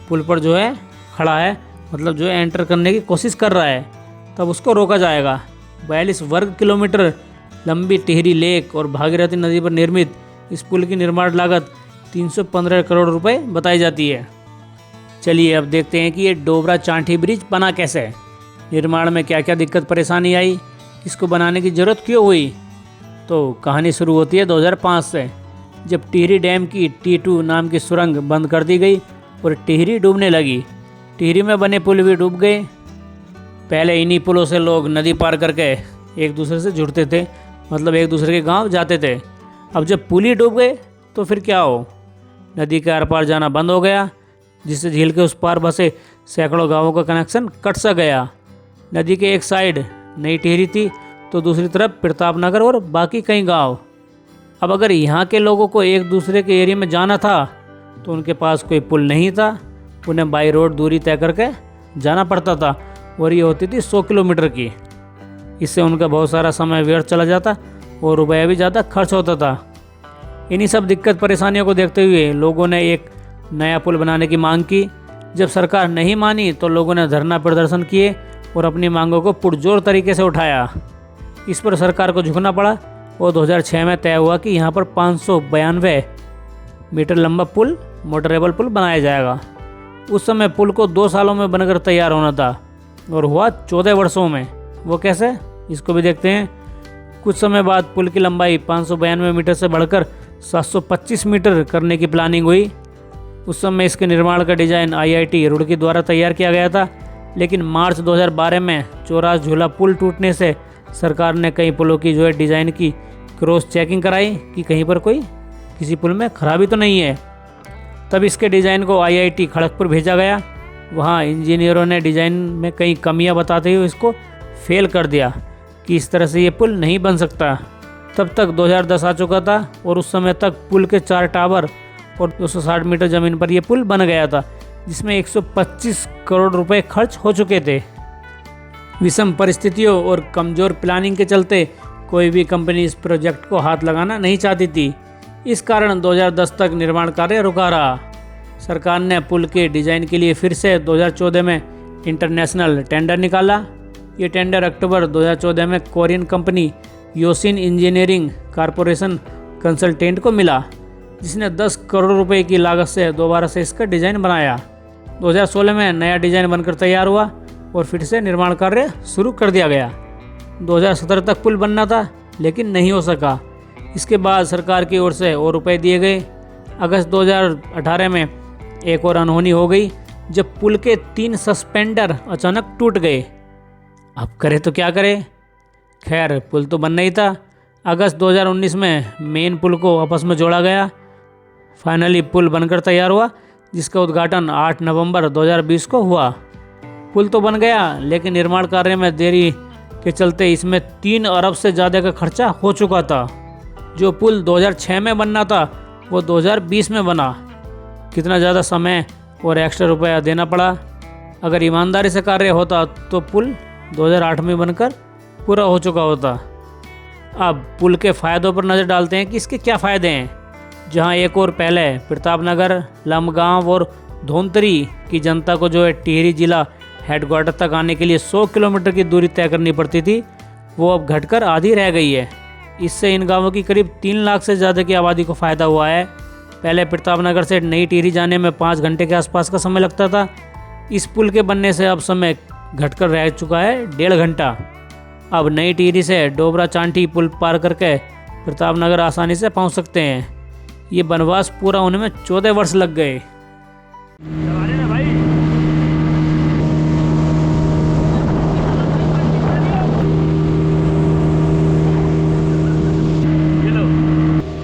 [SPEAKER 1] पुल पर जो है खड़ा है, मतलब जो है एंटर करने की कोशिश कर रहा है, तब उसको रोका जाएगा। 42 वर्ग किलोमीटर लंबी टिहरी लेक और भागीरथी नदी पर निर्मित इस पुल की निर्माण लागत 315 करोड़ रुपए बताई जाती है। चलिए अब देखते हैं कि ये डोबरा चांठी ब्रिज बना कैसे है, निर्माण में क्या क्या दिक्कत परेशानी आई, इसको बनाने की ज़रूरत क्यों हुई। तो कहानी शुरू होती है 2005 से, जब टिहरी डैम की T2 नाम की सुरंग बंद कर दी गई और टिहरी डूबने लगी। टिहरी में बने पुल भी डूब गए। पहले इन्हीं पुलों से लोग नदी पार करके एक दूसरे से जुड़ते थे, मतलब एक दूसरे के गांव जाते थे। अब जब पुल ही डूब गए तो फिर क्या हो, नदी के आर पार जाना बंद हो गया, जिससे झील के उस पार बसे सैकड़ों गांवों का कनेक्शन कट सा गया। नदी के एक साइड नई टिहरी थी तो दूसरी तरफ प्रतापनगर और बाकी कई गांव। अब अगर यहाँ के लोगों को एक दूसरे के एरिया में जाना था तो उनके पास कोई पुल नहीं था, उन्हें बाई रोड दूरी तय करके जाना पड़ता था और ये होती थी 100 किलोमीटर की। इससे उनका बहुत सारा समय व्यर्थ चला जाता और रुपया भी ज़्यादा खर्च होता था। इन्हीं सब दिक्कत परेशानियों को देखते हुए लोगों ने एक नया पुल बनाने की मांग की। जब सरकार नहीं मानी तो लोगों ने धरना प्रदर्शन किए और अपनी मांगों को पुरजोर तरीके से उठाया। इस पर सरकार को झुकना पड़ा और 2006 में तय हुआ कि यहाँ पर 592 मीटर लंबा पुल, मोटरेबल पुल बनाया जाएगा। उस समय पुल को 2 सालों में बनकर तैयार होना था और हुआ 14 वर्षों में। वो कैसे, इसको भी देखते हैं। कुछ समय बाद पुल की लंबाई 592 मीटर से बढ़कर 725 मीटर करने की प्लानिंग हुई। उस समय इसके निर्माण का डिज़ाइन IIT रुड़की द्वारा तैयार किया गया था, लेकिन मार्च 2012 में चौरास झूला पुल टूटने से सरकार ने कई पुलों की डिज़ाइन की क्रॉस चेकिंग कराई कि कहीं पर किसी पुल में खराबी तो नहीं है। तब इसके डिज़ाइन को IIT खड़गपुर भेजा गया। वहाँ इंजीनियरों ने डिज़ाइन में कई कमियां बताते हुए इसको फेल कर दिया कि इस तरह से ये पुल नहीं बन सकता। तब तक 2010 आ चुका था और उस समय तक पुल के 4 टावर और 260 मीटर ज़मीन पर यह पुल बन गया था, जिसमें 125 करोड़ रुपए खर्च हो चुके थे। विषम परिस्थितियों और कमज़ोर प्लानिंग के चलते कोई भी कंपनी इस प्रोजेक्ट को हाथ लगाना नहीं चाहती थी। इस कारण 2010 तक निर्माण कार्य रुका रहा। सरकार ने पुल के डिज़ाइन के लिए फिर से 2014 में इंटरनेशनल टेंडर निकाला। ये टेंडर अक्टूबर 2014 में Korean company Yooshin engineering corporation consultant को मिला, जिसने 10 करोड़ रुपए की लागत से दोबारा से इसका डिज़ाइन बनाया। 2016 में नया डिज़ाइन बनकर तैयार हुआ और फिर से निर्माण कार्य शुरू कर दिया गया। 2017 तक पुल बनना था, लेकिन नहीं हो सका। इसके बाद सरकार की ओर से और रुपए दिए गए। अगस्त 2018 में एक और अनहोनी हो गई, जब पुल के 3 सस्पेंडर अचानक टूट गए। अब करे तो क्या करे। खैर, पुल तो बनना ही था। अगस्त 2019 में मेन पुल को आपस में जोड़ा गया। फाइनली पुल बनकर तैयार हुआ, जिसका उद्घाटन 8 नवंबर 2020 को हुआ। पुल तो बन गया, लेकिन निर्माण कार्य में देरी के चलते इसमें 3 अरब से ज़्यादा का खर्चा हो चुका था। जो पुल 2006 में बनना था वो 2020 में बना। कितना ज़्यादा समय और एक्स्ट्रा रुपया देना पड़ा। अगर ईमानदारी से कार्य होता तो पुल 2008 में बनकर पूरा हो चुका होता। अब पुल के फ़ायदों पर नज़र डालते हैं कि इसके क्या फ़ायदे हैं। जहां एक और पहले प्रतापनगर, लमगांव और धोंतरी की जनता को टिहरी जिला हेडक्वार्टर तक आने के लिए 100 किलोमीटर की दूरी तय करनी पड़ती थी, वो अब घटकर आधी रह गई है। इससे इन गांवों की करीब 3 लाख से ज़्यादा की आबादी को फ़ायदा हुआ है। पहले प्रतापनगर से नई टिहरी जाने में 5 घंटे के आसपास का समय लगता था। इस पुल के बनने से अब समय घटकर रह चुका है 1.5 घंटा। अब नई टिहरी से डोबरा चांठी पुल पार करके प्रतापनगर आसानी से पहुंच सकते हैं। ये बनवास पूरा होने में 14 वर्ष लग गए।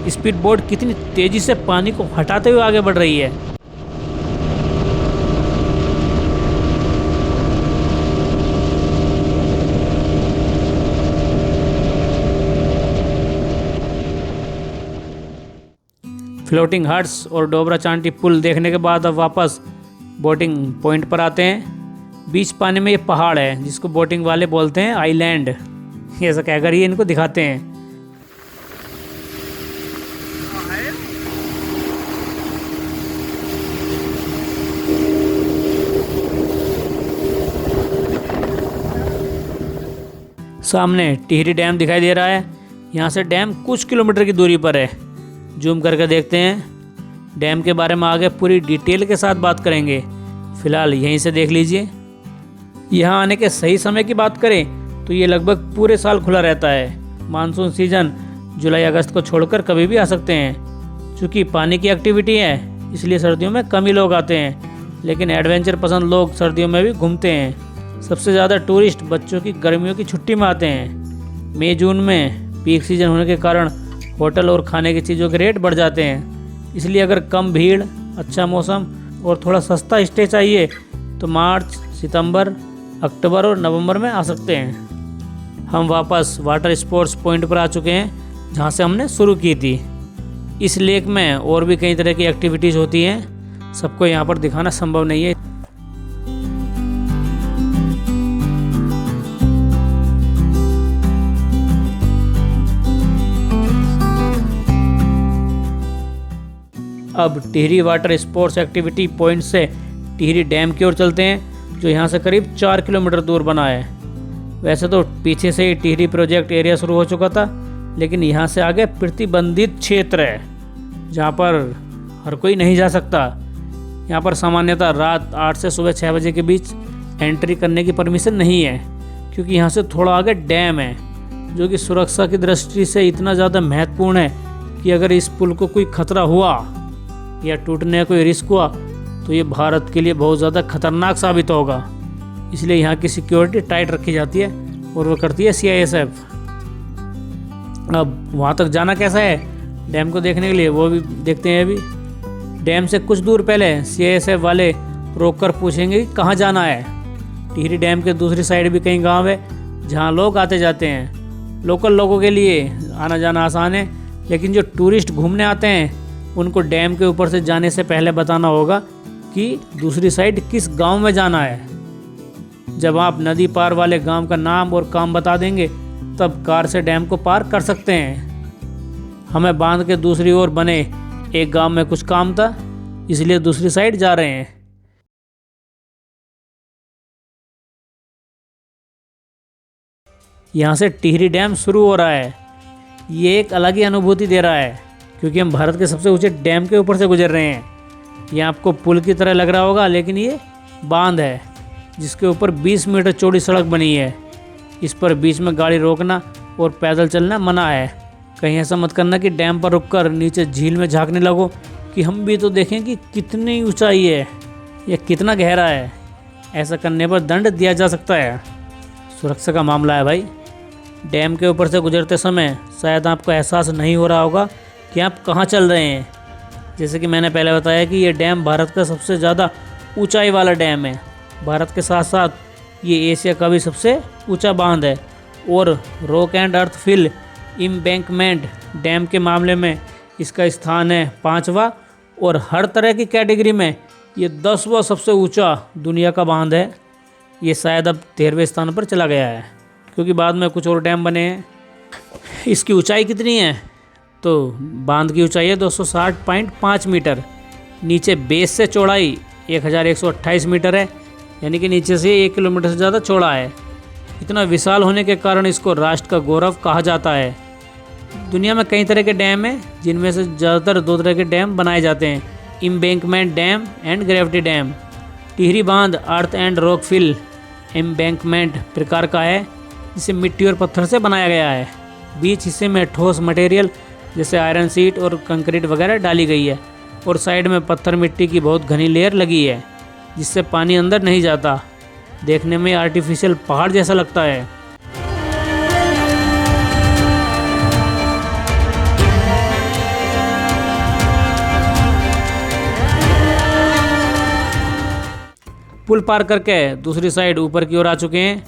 [SPEAKER 1] स्पीड बोट कितनी तेजी से पानी को हटाते हुए आगे बढ़ रही है। फ्लोटिंग हट्स और डोबरा चांटी पुल देखने के बाद अब वापस बोटिंग पॉइंट पर आते हैं। बीच पानी में ये पहाड़ है जिसको बोटिंग वाले बोलते हैं आइलैंड। ऐसा कहकर ये इनको दिखाते हैं। सामने टिहरी डैम दिखाई दे रहा है। यहाँ से डैम कुछ किलोमीटर की दूरी पर है। जूम करके देखते हैं। डैम के बारे में आगे पूरी डिटेल के साथ बात करेंगे। फिलहाल यहीं से देख लीजिए। यहाँ आने के सही समय की बात करें तो ये लगभग पूरे साल खुला रहता है। मानसून सीजन जुलाई अगस्त को छोड़कर कभी भी आ सकते हैं। चूँकि पानी की एक्टिविटी है इसलिए सर्दियों में कम ही लोग आते हैं, लेकिन एडवेंचर पसंद लोग सर्दियों में भी घूमते हैं। सबसे ज़्यादा टूरिस्ट बच्चों की गर्मियों की छुट्टी में आते हैं। मई जून में पीक सीजन होने के कारण होटल और खाने की चीज़ों के रेट बढ़ जाते हैं। इसलिए अगर कम भीड़, अच्छा मौसम और थोड़ा सस्ता स्टे चाहिए तो मार्च, सितंबर, अक्टूबर और नवंबर में आ सकते हैं। हम वापस वाटर स्पोर्ट्स पॉइंट पर आ चुके हैं जहां से हमने शुरू की थी। इस लेक में और भी कई तरह की एक्टिविटीज़ होती हैं, सबको यहाँ पर दिखाना संभव नहीं है। अब Tehri water sports activity point से टिहरी डैम की ओर चलते हैं, जो यहाँ से करीब 4 किलोमीटर दूर बना है। वैसे तो पीछे से ही टिहरी प्रोजेक्ट एरिया शुरू हो चुका था, लेकिन यहाँ से आगे प्रतिबंधित क्षेत्र है जहाँ पर हर कोई नहीं जा सकता। यहाँ पर सामान्यतः रात 8 से सुबह 6 बजे के बीच एंट्री करने की परमिशन नहीं है, क्योंकि यहाँ से थोड़ा आगे डैम है जो कि सुरक्षा की दृष्टि से इतना ज़्यादा महत्वपूर्ण है कि अगर इस पुल को कोई खतरा हुआ या टूटने का कोई रिस्क हुआ तो ये भारत के लिए बहुत ज़्यादा खतरनाक साबित होगा। इसलिए यहाँ की सिक्योरिटी टाइट रखी जाती है और वो करती है CISF। अब वहाँ तक जाना कैसा है डैम को देखने के लिए, वो भी देखते हैं। अभी डैम से कुछ दूर पहले CISF वाले रोककर पूछेंगे कि कहाँ जाना है। टिहरी डैम के दूसरी साइड भी कई गांव है जहाँ लोग आते जाते हैं। लोकल लोगों के लिए आना जाना आसान है, लेकिन जो टूरिस्ट घूमने आते हैं उनको डैम के ऊपर से जाने से पहले बताना होगा कि दूसरी साइड किस गांव में जाना है। जब आप नदी पार वाले गांव का नाम और काम बता देंगे तब कार से डैम को पार कर सकते हैं। हमें बांध के दूसरी ओर बने एक गांव में कुछ काम था, इसलिए दूसरी साइड जा रहे हैं। यहाँ से टिहरी डैम शुरू हो रहा है। ये एक अलग ही अनुभूति दे रहा है, क्योंकि हम भारत के सबसे ऊंचे डैम के ऊपर से गुजर रहे हैं। ये आपको पुल की तरह लग रहा होगा, लेकिन ये बांध है जिसके ऊपर 20 मीटर चौड़ी सड़क बनी है। इस पर बीच में गाड़ी रोकना और पैदल चलना मना है। कहीं ऐसा मत करना कि डैम पर रुककर नीचे झील में झांकने लगो कि हम भी तो देखें कि कितनी ऊंचाई है या कितना गहरा है। ऐसा करने पर दंड दिया जा सकता है। सुरक्षा का मामला है भाई। डैम के ऊपर से गुजरते समय शायद आपको एहसास नहीं हो रहा होगा कि आप कहाँ चल रहे हैं। जैसे कि मैंने पहले बताया कि ये डैम भारत का सबसे ज़्यादा ऊंचाई वाला डैम है। भारत के साथ साथ ये एशिया का भी सबसे ऊंचा बांध है और rock and earth fill embankment dam के मामले में इसका स्थान है 5वां और हर तरह की कैटेगरी में ये 10वां सबसे ऊंचा दुनिया का बांध है। ये शायद अब 13वें स्थान पर चला गया है, क्योंकि बाद में कुछ और डैम बने हैं। इसकी ऊंचाई कितनी है तो बांध की ऊंचाई है 260.5 मीटर। नीचे बेस से चौड़ाई 1128 मीटर है, यानी कि नीचे से 1 किलोमीटर से ज़्यादा चौड़ा है। इतना विशाल होने के कारण इसको राष्ट्र का गौरव कहा जाता है। दुनिया में कई तरह के डैम हैं, जिनमें से ज़्यादातर 2 तरह के डैम बनाए जाते हैं, embankment dam and gravity dam. Tehri बांध earth and rock fill embankment प्रकार का है, जिसे मिट्टी और पत्थर से बनाया गया है। बीच हिस्से में ठोस मटेरियल जैसे आयरन सीट और कंक्रीट वगैरह डाली गई है और साइड में पत्थर मिट्टी की बहुत घनी लेयर लगी है, जिससे पानी अंदर नहीं जाता। देखने में आर्टिफिशियल पहाड़ जैसा लगता है। पुल पार करके दूसरी साइड ऊपर की ओर आ चुके हैं।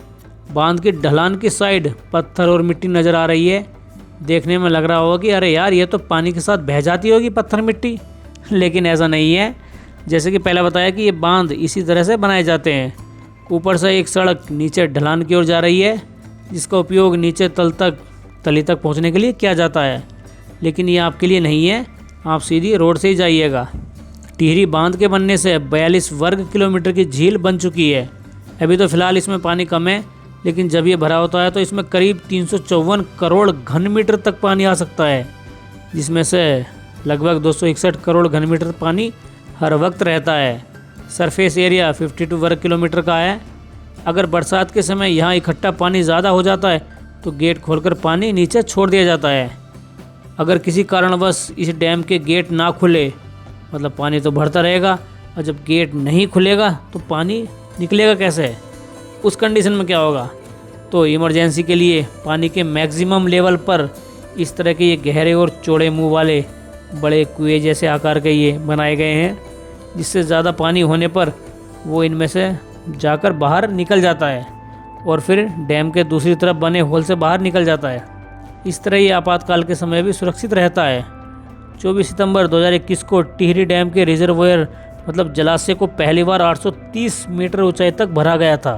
[SPEAKER 1] बांध की ढलान की साइड पत्थर और मिट्टी नज़र आ रही है। देखने में लग रहा होगा कि अरे यार, ये तो पानी के साथ बह जाती होगी पत्थर मिट्टी, लेकिन ऐसा नहीं है। जैसे कि पहले बताया कि ये बांध इसी तरह से बनाए जाते हैं। ऊपर से एक सड़क नीचे ढलान की ओर जा रही है, जिसका उपयोग नीचे तली तक पहुंचने के लिए किया जाता है, लेकिन ये आपके लिए नहीं है। आप सीधी रोड से ही जाइएगा। टिहरी बांध के बनने से 42 वर्ग किलोमीटर की झील बन चुकी है। अभी तो फिलहाल इसमें पानी कम है, लेकिन जब ये भरा होता है तो इसमें करीब 354 करोड़ घन मीटर तक पानी आ सकता है, जिसमें से लगभग 261 करोड़ घन मीटर पानी हर वक्त रहता है। सरफेस एरिया 52 वर्ग किलोमीटर का है। अगर बरसात के समय यहाँ इकट्ठा पानी ज़्यादा हो जाता है तो गेट खोलकर पानी नीचे छोड़ दिया जाता है। अगर किसी कारणवश इस डैम के गेट ना खुले, मतलब पानी तो भरता रहेगा, और जब गेट नहीं खुलेगा तो पानी निकलेगा कैसे? उस कंडीशन में क्या होगा? तो इमरजेंसी के लिए पानी के मैक्सिमम लेवल पर इस तरह के ये गहरे और चौड़े मुंह वाले बड़े कुएं जैसे आकार के ये बनाए गए हैं, जिससे ज़्यादा पानी होने पर वो इनमें से जाकर बाहर निकल जाता है और फिर डैम के दूसरी तरफ बने होल से बाहर निकल जाता है। इस तरह ये आपातकाल के समय भी सुरक्षित रहता है। 24 सितंबर 2021 को टिहरी डैम के रिजर्वोयर मतलब जलाशय को पहली बार 830 मीटर ऊंचाई तक भरा गया था,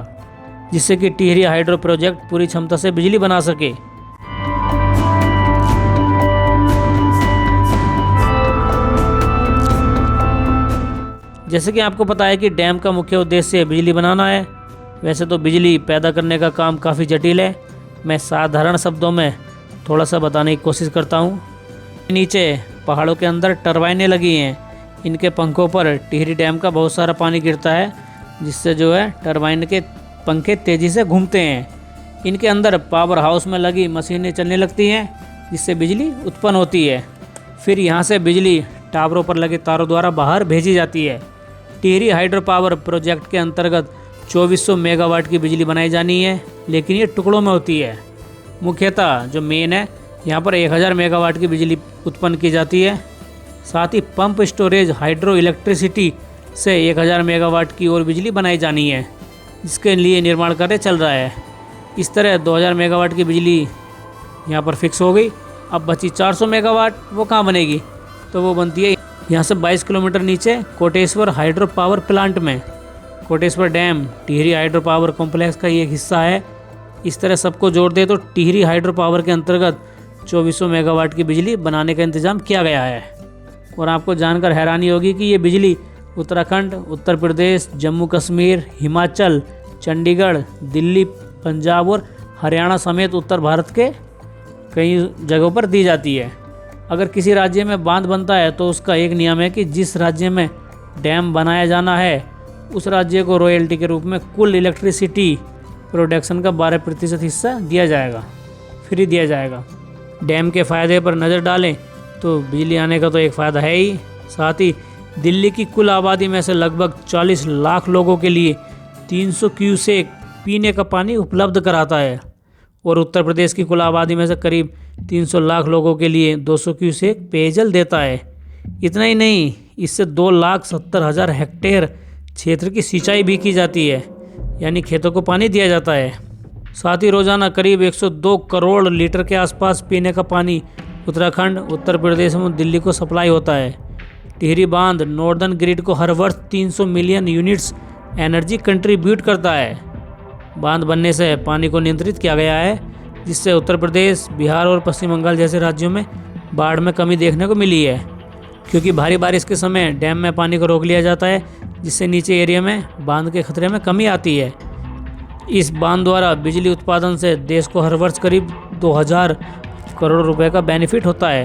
[SPEAKER 1] जिससे कि टिहरी हाइड्रो प्रोजेक्ट पूरी क्षमता से बिजली बना सके। जैसे कि आपको पता है कि डैम का मुख्य उद्देश्य बिजली बनाना है, वैसे तो बिजली पैदा करने का काम काफ़ी जटिल है, मैं साधारण शब्दों में थोड़ा सा बताने की कोशिश करता हूँ। नीचे पहाड़ों के अंदर टरबाइनें लगी हैं, इनके पंखों पर टिहरी डैम का बहुत सारा पानी गिरता है, जिससे जो है टरबाइन के पंखे तेज़ी से घूमते हैं। इनके अंदर पावर हाउस में लगी मशीनें चलने लगती हैं, जिससे बिजली उत्पन्न होती है। फिर यहाँ से बिजली टावरों पर लगे तारों द्वारा बाहर भेजी जाती है। टिहरी हाइड्रो पावर प्रोजेक्ट के अंतर्गत 2400 मेगावाट की बिजली बनाई जानी है, लेकिन ये टुकड़ों में होती है। मुख्यतः जो मेन है, यहाँ पर 1000 मेगावाट की बिजली उत्पन्न की जाती है। साथ ही पंप स्टोरेज हाइड्रो इलेक्ट्रिसिटी से 1000 मेगावाट की और बिजली बनाई जानी है, जिसके लिए निर्माण कार्य चल रहा है। इस तरह 2000 मेगावाट की बिजली यहाँ पर फिक्स हो गई। अब बची 400 मेगावाट, वो कहाँ बनेगी? तो वो बनती है यहाँ से 22 किलोमीटर नीचे कोटेश्वर हाइड्रो पावर प्लांट में। Koteshwar dam Tehri hydro power complex का ही एक हिस्सा है। इस तरह सबको जोड़ दे तो टिहरी हाइड्रो पावर के अंतर्गत 2400 मेगावाट की बिजली बनाने का इंतजाम किया गया है। और आपको जानकर हैरानी होगी कि ये बिजली उत्तराखंड, उत्तर प्रदेश, जम्मू कश्मीर, हिमाचल, चंडीगढ़, दिल्ली, पंजाब और हरियाणा समेत उत्तर भारत के कई जगहों पर दी जाती है। अगर किसी राज्य में बांध बनता है तो उसका एक नियम है कि जिस राज्य में डैम बनाया जाना है उस राज्य को रॉयल्टी के रूप में कुल इलेक्ट्रिसिटी प्रोडक्शन का 12% हिस्सा दिया जाएगा, फ्री दिया जाएगा। डैम के फ़ायदे पर नज़र डालें तो बिजली आने का तो एक फ़ायदा है ही, साथ ही दिल्ली की कुल आबादी में से लगभग 40 लाख लोगों के लिए 300 क्यूसेक पीने का पानी उपलब्ध कराता है और उत्तर प्रदेश की कुल आबादी में से करीब 300 लाख लोगों के लिए 200 क्यूसेक पेयजल देता है। इतना ही नहीं, इससे 2,70,000 हेक्टेयर क्षेत्र की सिंचाई भी की जाती है, यानी खेतों को पानी दिया जाता है। साथ ही रोज़ाना करीब 102 करोड़ लीटर के आसपास पीने का पानी उत्तराखंड, उत्तर प्रदेश एवं दिल्ली को सप्लाई होता है। टिहरी बांध नॉर्दर्न ग्रिड को हर वर्ष 300 मिलियन यूनिट्स एनर्जी कंट्रीब्यूट करता है। बांध बनने से पानी को नियंत्रित किया गया है, जिससे उत्तर प्रदेश, बिहार और पश्चिम बंगाल जैसे राज्यों में बाढ़ में कमी देखने को मिली है, क्योंकि भारी बारिश के समय डैम में पानी को रोक लिया जाता है, जिससे नीचे एरिया में बांध के खतरे में कमी आती है। इस बांध द्वारा बिजली उत्पादन से देश को हर वर्ष करीब 2000 करोड़ रुपए का बेनिफिट होता है।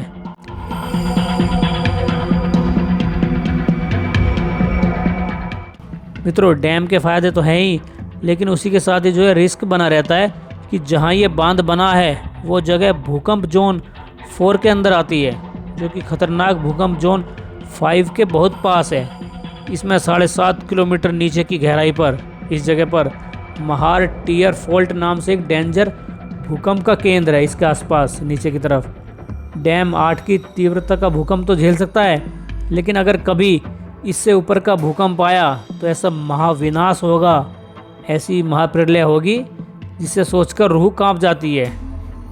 [SPEAKER 1] मित्रों, डैम के फ़ायदे तो हैं ही, लेकिन उसी के साथ ही जो है रिस्क बना रहता है कि जहाँ ये बांध बना है वो जगह भूकंप जोन 4 के अंदर आती है, जो कि खतरनाक भूकंप जोन 5 के बहुत पास है। इसमें 7.5 किलोमीटर नीचे की गहराई पर इस जगह पर महार टियर फॉल्ट नाम से एक डेंजर भूकंप का केंद्र है। इसके आसपास नीचे की तरफ डैम 8 की तीव्रता का भूकंप तो झेल सकता है, लेकिन अगर कभी इससे ऊपर का भूकंप आया तो ऐसा महाविनाश होगा, ऐसी महाप्रलय होगी जिससे सोचकर रूह कांप जाती है।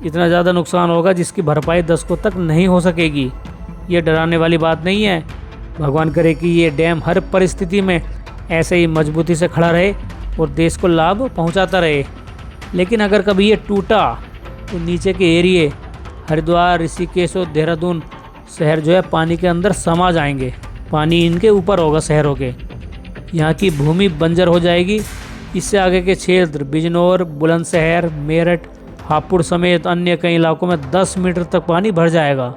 [SPEAKER 1] इतना ज़्यादा नुकसान होगा जिसकी भरपाई दशकों तक नहीं हो सकेगी। ये डराने वाली बात नहीं है। भगवान करे कि ये डैम हर परिस्थिति में ऐसे ही मजबूती से खड़ा रहे और देश को लाभ पहुंचाता रहे। लेकिन अगर कभी ये टूटा तो नीचे के एरिए हरिद्वार, ऋषिकेश और देहरादून शहर जो है पानी के अंदर समा जाएंगे। पानी इनके ऊपर होगा शहरों के। यहाँ की भूमि बंजर हो जाएगी। इससे आगे के क्षेत्र बिजनौर, बुलंदशहर, मेरठ, हापुड़ समेत अन्य कई इलाकों में 10 मीटर तक पानी भर जाएगा।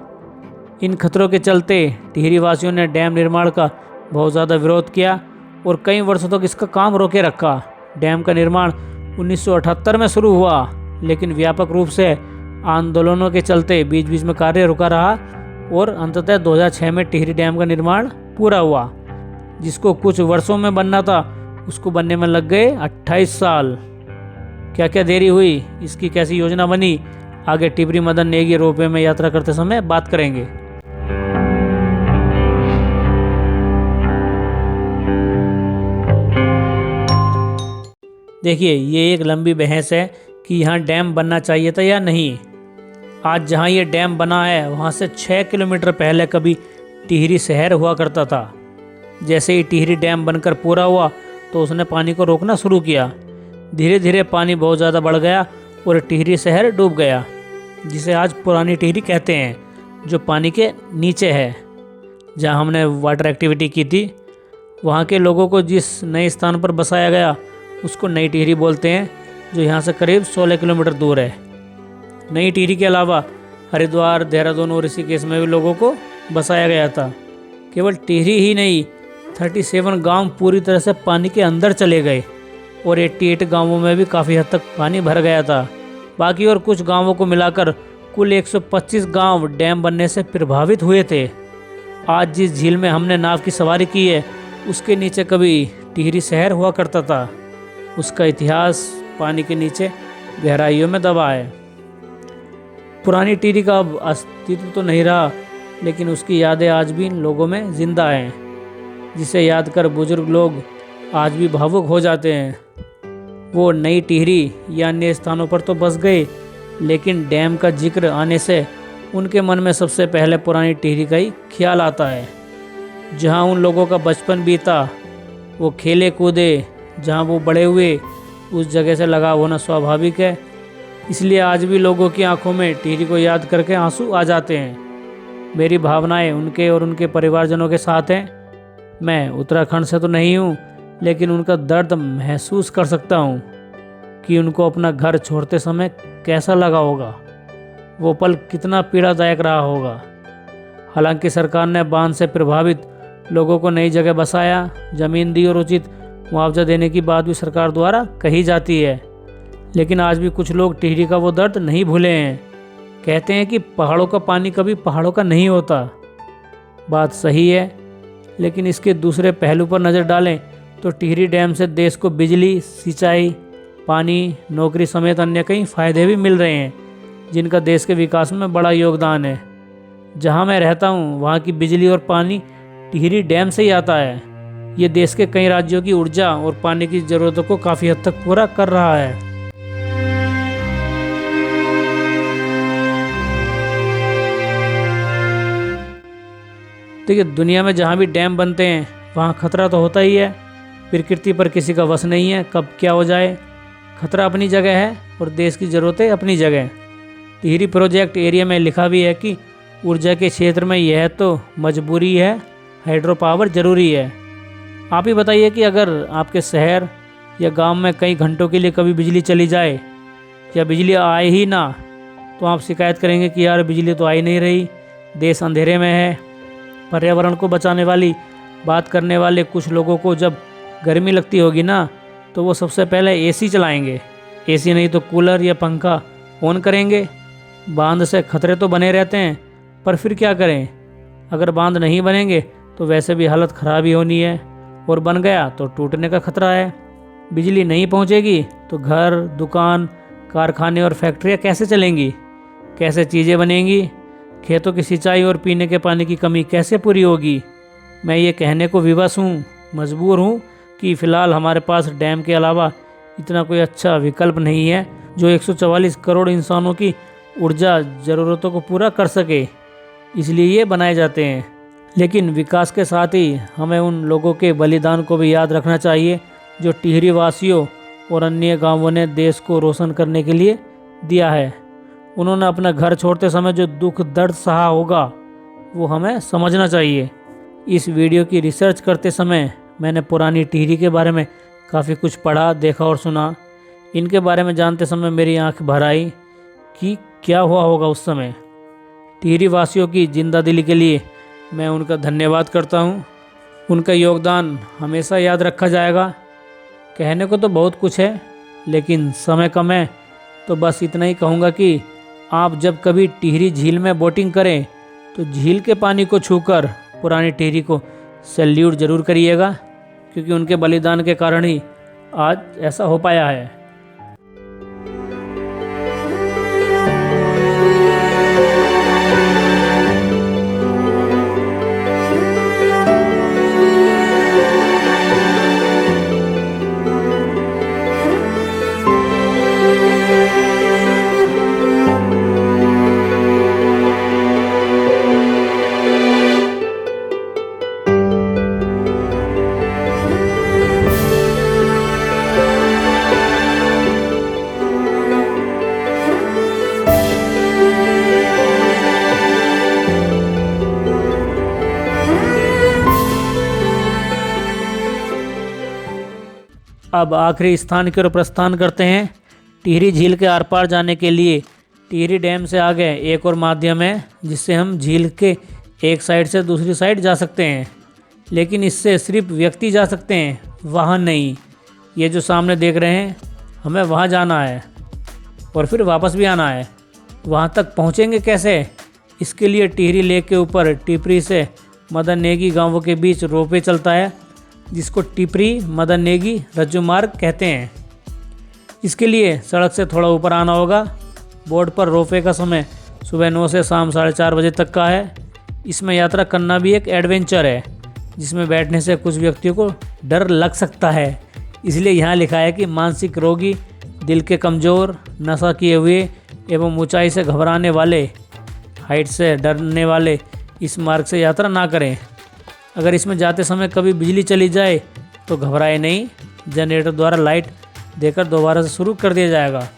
[SPEAKER 1] इन खतरों के चलते टिहरी वासियों ने डैम निर्माण का बहुत ज़्यादा विरोध किया और कई वर्षों तक इसका काम रोके रखा। डैम का निर्माण 1978 में शुरू हुआ, लेकिन व्यापक रूप से आंदोलनों के चलते बीच बीच में कार्य रुका रहा और अंततः 2006 में टिहरी डैम का निर्माण पूरा हुआ। जिसको कुछ वर्षों में बनना था उसको बनने में लग गए 28 साल। क्या क्या देरी हुई, इसकी कैसी योजना बनी, आगे टिहरी मदन नेगी रोपवे में यात्रा करते समय बात करेंगे। देखिए, ये एक लंबी बहस है कि यहाँ डैम बनना चाहिए था या नहीं। आज जहाँ ये डैम बना है वहाँ से 6 किलोमीटर पहले कभी टिहरी शहर हुआ करता था। जैसे ही टिहरी डैम बनकर पूरा हुआ तो उसने पानी को रोकना शुरू किया। धीरे धीरे पानी बहुत ज़्यादा बढ़ गया और टिहरी शहर डूब गया, जिसे आज पुरानी टिहरी कहते हैं, जो पानी के नीचे है। जहाँ हमने वाटर एक्टिविटी की थी, वहाँ के लोगों को जिस नए स्थान पर बसाया गया उसको नई टिहरी बोलते हैं, जो यहाँ से करीब 16 किलोमीटर दूर है। नई टिहरी के अलावा हरिद्वार, देहरादून और ऋषिकेश में भी लोगों को बसाया गया था। केवल टिहरी ही नहीं, 37 गांव पूरी तरह से पानी के अंदर चले गए और 88 गांवों में भी काफ़ी हद तक पानी भर गया था। बाकी और कुछ गांवों को मिलाकर कुल 125 गांव डैम बनने से प्रभावित हुए थे। आज जिस झील में हमने नाव की सवारी की है, उसके नीचे कभी टिहरी शहर हुआ करता था। उसका इतिहास पानी के नीचे गहराइयों में दबा है। पुरानी टिहरी का अब अस्तित्व तो नहीं रहा, लेकिन उसकी यादें आज भी लोगों में जिंदा हैं, जिसे याद कर बुजुर्ग लोग आज भी भावुक हो जाते हैं। वो नई टिहरी या अन्य स्थानों पर तो बस गए, लेकिन डैम का जिक्र आने से उनके मन में सबसे पहले पुरानी टिहरी का ही ख्याल आता है, जहाँ उन लोगों का बचपन बीता, वो खेले कूदे, जहाँ वो बड़े हुए। उस जगह से लगाव होना स्वाभाविक है, इसलिए आज भी लोगों की आंखों में टिहरी को याद करके आंसू आ जाते हैं। मेरी भावनाएं उनके और उनके परिवारजनों के साथ हैं। मैं उत्तराखंड से तो नहीं हूँ, लेकिन उनका दर्द महसूस कर सकता हूँ कि उनको अपना घर छोड़ते समय कैसा लगा होगा, वो पल कितना पीड़ादायक रहा होगा। हालांकि सरकार ने बांध से प्रभावित लोगों को नई जगह बसाया, ज़मीन दी और उचित मुआवजा देने की बात भी सरकार द्वारा कही जाती है, लेकिन आज भी कुछ लोग टिहरी का वो दर्द नहीं भूले हैं। कहते हैं कि पहाड़ों का पानी कभी पहाड़ों का नहीं होता। बात सही है, लेकिन इसके दूसरे पहलू पर नज़र डालें तो टिहरी डैम से देश को बिजली, सिंचाई, पानी, नौकरी समेत अन्य कई फ़ायदे भी मिल रहे हैं, जिनका देश के विकास में बड़ा योगदान है। जहां मैं रहता हूं, वहां की बिजली और पानी टिहरी डैम से ही आता है। ये देश के कई राज्यों की ऊर्जा और पानी की ज़रूरतों को काफ़ी हद तक पूरा कर रहा है। देखिए, दुनिया में जहाँ भी डैम बनते हैं वहाँ खतरा तो होता ही है। प्रकृति पर किसी का वश नहीं है, कब क्या हो जाए। खतरा अपनी जगह है और देश की ज़रूरतें अपनी जगह। टिहरी प्रोजेक्ट एरिया में लिखा भी है कि ऊर्जा के क्षेत्र में यह तो मजबूरी है, हाइड्रो पावर ज़रूरी है। आप ही बताइए कि अगर आपके शहर या गांव में कई घंटों के लिए कभी बिजली चली जाए या बिजली आए ही ना, तो आप शिकायत करेंगे कि यार बिजली तो आ ही नहीं रही, देश अंधेरे में है। पर्यावरण को बचाने वाली बात करने वाले कुछ लोगों को जब गर्मी लगती होगी ना, तो वो सबसे पहले एसी चलाएंगे। एसी नहीं तो कूलर या पंखा ऑन करेंगे। बांध से खतरे तो बने रहते हैं, पर फिर क्या करें। अगर बांध नहीं बनेंगे तो वैसे भी हालत ख़राब ही होनी है, और बन गया तो टूटने का खतरा है। बिजली नहीं पहुंचेगी तो घर, दुकान, कारखाने और फैक्ट्रियाँ कैसे चलेंगी, कैसे चीज़ें बनेंगी, खेतों की सिंचाई और पीने के पानी की कमी कैसे पूरी होगी। मैं ये कहने को विवश हूँ, मजबूर हूँ कि फ़िलहाल हमारे पास डैम के अलावा इतना कोई अच्छा विकल्प नहीं है जो 144 करोड़ इंसानों की ऊर्जा ज़रूरतों को पूरा कर सके। इसलिए ये बनाए जाते हैं। लेकिन विकास के साथ ही हमें उन लोगों के बलिदान को भी याद रखना चाहिए जो टिहरी वासियों और अन्य गांवों ने देश को रोशन करने के लिए दिया है। उन्होंने अपना घर छोड़ते समय जो दुख दर्द सहा होगा, वो हमें समझना चाहिए। इस वीडियो की रिसर्च करते समय मैंने पुरानी टिहरी के बारे में काफ़ी कुछ पढ़ा, देखा और सुना। इनके बारे में जानते समय मेरी आंख भर आई कि क्या हुआ होगा उस समय। टिहरी वासियों की जिंदा दिली के लिए मैं उनका धन्यवाद करता हूँ। उनका योगदान हमेशा याद रखा जाएगा। कहने को तो बहुत कुछ है, लेकिन समय कम है, तो बस इतना ही कहूँगा कि आप जब कभी टिहरी झील में बोटिंग करें तो झील के पानी को छूकर पुरानी टिहरी को सैल्यूट ज़रूर करिएगा, क्योंकि उनके बलिदान के कारण ही आज ऐसा हो पाया है। अब आखिरी स्थान की ओर प्रस्थान करते हैं। टिहरी झील के आर पार जाने के लिए टिहरी डैम से आगे एक और माध्यम है जिससे हम झील के एक साइड से दूसरी साइड जा सकते हैं, लेकिन इससे सिर्फ व्यक्ति जा सकते हैं, वाहन नहीं। ये जो सामने देख रहे हैं, हमें वहाँ जाना है और फिर वापस भी आना है। वहाँ तक पहुँचेंगे कैसे? इसके लिए टिहरी लेक के ऊपर टिपरी से मदन नेगी गाँवों के बीच रोपवे चलता है, जिसको टिपरी मदन नेगी रज्जू मार्ग कहते हैं। इसके लिए सड़क से थोड़ा ऊपर आना होगा। बोर्ड पर रोपवे का समय सुबह 9 से शाम 4:30 बजे तक का है। इसमें यात्रा करना भी एक एडवेंचर है, जिसमें बैठने से कुछ व्यक्तियों को डर लग सकता है। इसलिए यहाँ लिखा है कि मानसिक रोगी, दिल के कमज़ोर, नशा किए हुए एवं ऊंचाई से घबराने वाले, हाइट से डरने वाले इस मार्ग से यात्रा ना करें। अगर इसमें जाते समय कभी बिजली चली जाए तो घबराए नहीं, जनरेटर द्वारा लाइट देकर दोबारा से शुरू कर दिया जाएगा।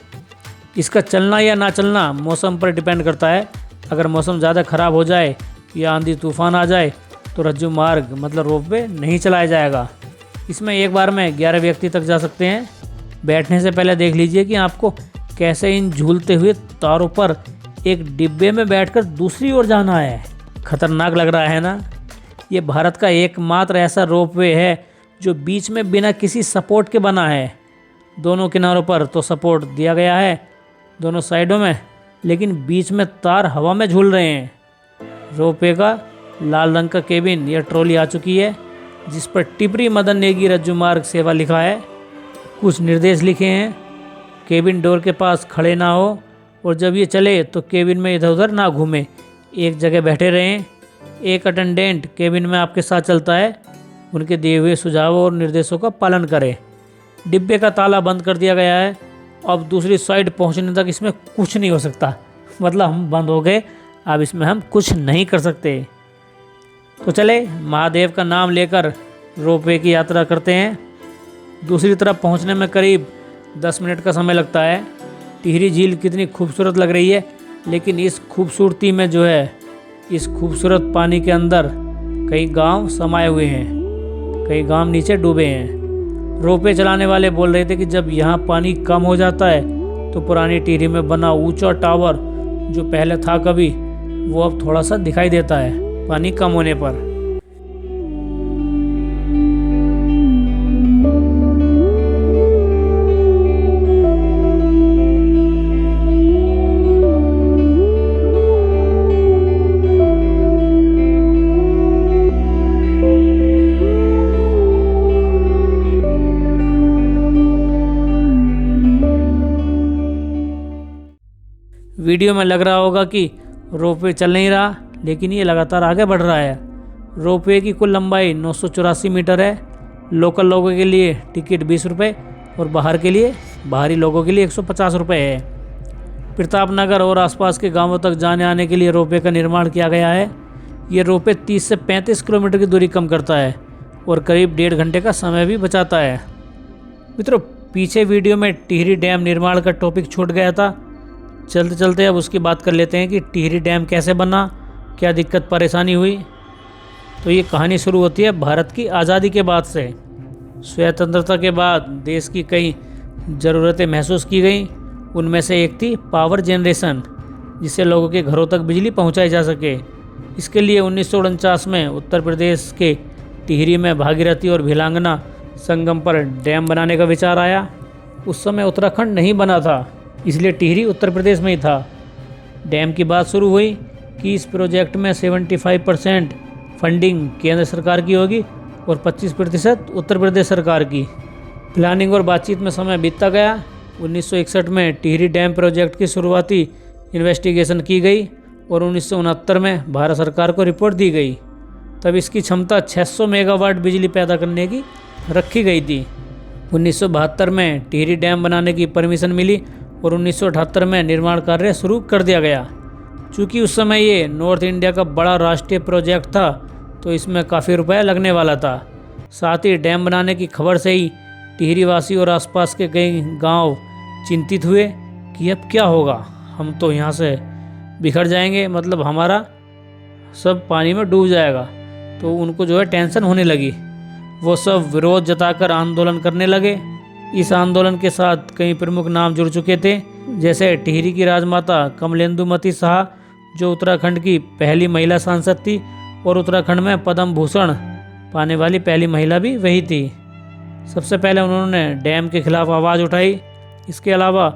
[SPEAKER 1] इसका चलना या ना चलना मौसम पर डिपेंड करता है। अगर मौसम ज़्यादा ख़राब हो जाए या आंधी तूफान आ जाए तो रज्जू मार्ग मतलब रोपवे नहीं चलाया जाएगा। इसमें एक बार में 11 व्यक्ति तक जा सकते हैं। बैठने से पहले देख लीजिए कि आपको कैसे इन झूलते हुए तारों पर एक डिब्बे में बैठकर दूसरी ओर जाना है। खतरनाक लग रहा है ना? ये भारत का एकमात्र ऐसा रोपवे है जो बीच में बिना किसी सपोर्ट के बना है। दोनों किनारों पर तो सपोर्ट दिया गया है, दोनों साइडों में, लेकिन बीच में तार हवा में झूल रहे हैं। रोपवे का लाल रंग का केबिन या ट्रॉली आ चुकी है, जिस पर टिपरी मदन नेगी रज्जू मार्ग सेवा लिखा है। कुछ निर्देश लिखे हैं, केबिन डोर के पास खड़े ना हो और जब ये चले तो केबिन में इधर उधर ना घूमें, एक जगह बैठे रहें। एक अटेंडेंट केबिन में आपके साथ चलता है, उनके दिए हुए सुझावों और निर्देशों का पालन करें। डिब्बे का ताला बंद कर दिया गया है। अब दूसरी साइड पहुंचने तक इसमें कुछ नहीं हो सकता, मतलब हम बंद हो गए, अब इसमें हम कुछ नहीं कर सकते। तो चले महादेव का नाम लेकर रोपवे की यात्रा करते हैं। दूसरी तरफ पहुंचने में करीब 10 मिनट का समय लगता है। टिहरी झील कितनी खूबसूरत लग रही है, लेकिन इस खूबसूरती में जो है, इस खूबसूरत पानी के अंदर कई गांव समाये हुए हैं, कई गांव नीचे डूबे हैं। रोपवे चलाने वाले बोल रहे थे कि जब यहाँ पानी कम हो जाता है तो पुरानी टिहरी में बना ऊंचा टावर जो पहले था कभी, वो अब थोड़ा सा दिखाई देता है पानी कम होने पर। वीडियो में लग रहा होगा कि रोपवे चल नहीं रहा, लेकिन ये लगातार आगे बढ़ रहा है। रोपवे की कुल लंबाई 984 मीटर है। लोकल लोगों के लिए टिकट 20 रुपये और बाहरी लोगों के लिए 150 रुपये है। प्रतापनगर और आसपास के गांवों तक जाने आने के लिए रोपवे का निर्माण किया गया है। ये रोपवे 30 से 35 किलोमीटर की दूरी कम करता है और करीब 1.5 घंटे का समय भी बचाता है। मित्रों, पीछे वीडियो में टिहरी डैम निर्माण का टॉपिक छूट गया था। चलते चलते अब उसकी बात कर लेते हैं कि टिहरी डैम कैसे बना, क्या दिक्कत परेशानी हुई। तो ये कहानी शुरू होती है भारत की आज़ादी के बाद से। स्वतंत्रता के बाद देश की कई ज़रूरतें महसूस की गई। उनमें से एक थी पावर जनरेशन, जिससे लोगों के घरों तक बिजली पहुंचाई जा सके। इसके लिए 1949 में उत्तर प्रदेश के टिहरी में भागीरथी और भिलांगना संगम पर डैम बनाने का विचार आया। उस समय उत्तराखंड नहीं बना था, इसलिए टिहरी उत्तर प्रदेश में ही था। डैम की बात शुरू हुई कि इस प्रोजेक्ट में 75% फंडिंग केंद्र सरकार की होगी और 25% उत्तर प्रदेश सरकार की। प्लानिंग और बातचीत में समय बीतता गया। 1961 में टिहरी डैम प्रोजेक्ट की शुरुआती इन्वेस्टिगेशन की गई और 1969 में भारत सरकार को रिपोर्ट दी गई। तब इसकी क्षमता 600 मेगावाट बिजली पैदा करने की रखी गई थी। 1972 में टिहरी डैम बनाने की परमिशन मिली और 1978 में निर्माण कार्य शुरू कर दिया गया। चूँकि उस समय ये नॉर्थ इंडिया का बड़ा राष्ट्रीय प्रोजेक्ट था, तो इसमें काफ़ी रुपया लगने वाला था। साथ ही डैम बनाने की खबर से ही टिहरी वासी और आसपास के कई गांव चिंतित हुए कि अब क्या होगा, हम तो यहाँ से बिखर जाएंगे, मतलब हमारा सब पानी में डूब जाएगा। तो उनको जो है टेंशन होने लगी। वो सब विरोध जताकर आंदोलन करने लगे। इस आंदोलन के साथ कई प्रमुख नाम जुड़ चुके थे, जैसे टिहरी की राजमाता कमलेंदुमती शाह, जो उत्तराखंड की पहली महिला सांसद थी और उत्तराखंड में पद्म भूषण पाने वाली पहली महिला भी वही थी। सबसे पहले उन्होंने डैम के खिलाफ आवाज़ उठाई। इसके अलावा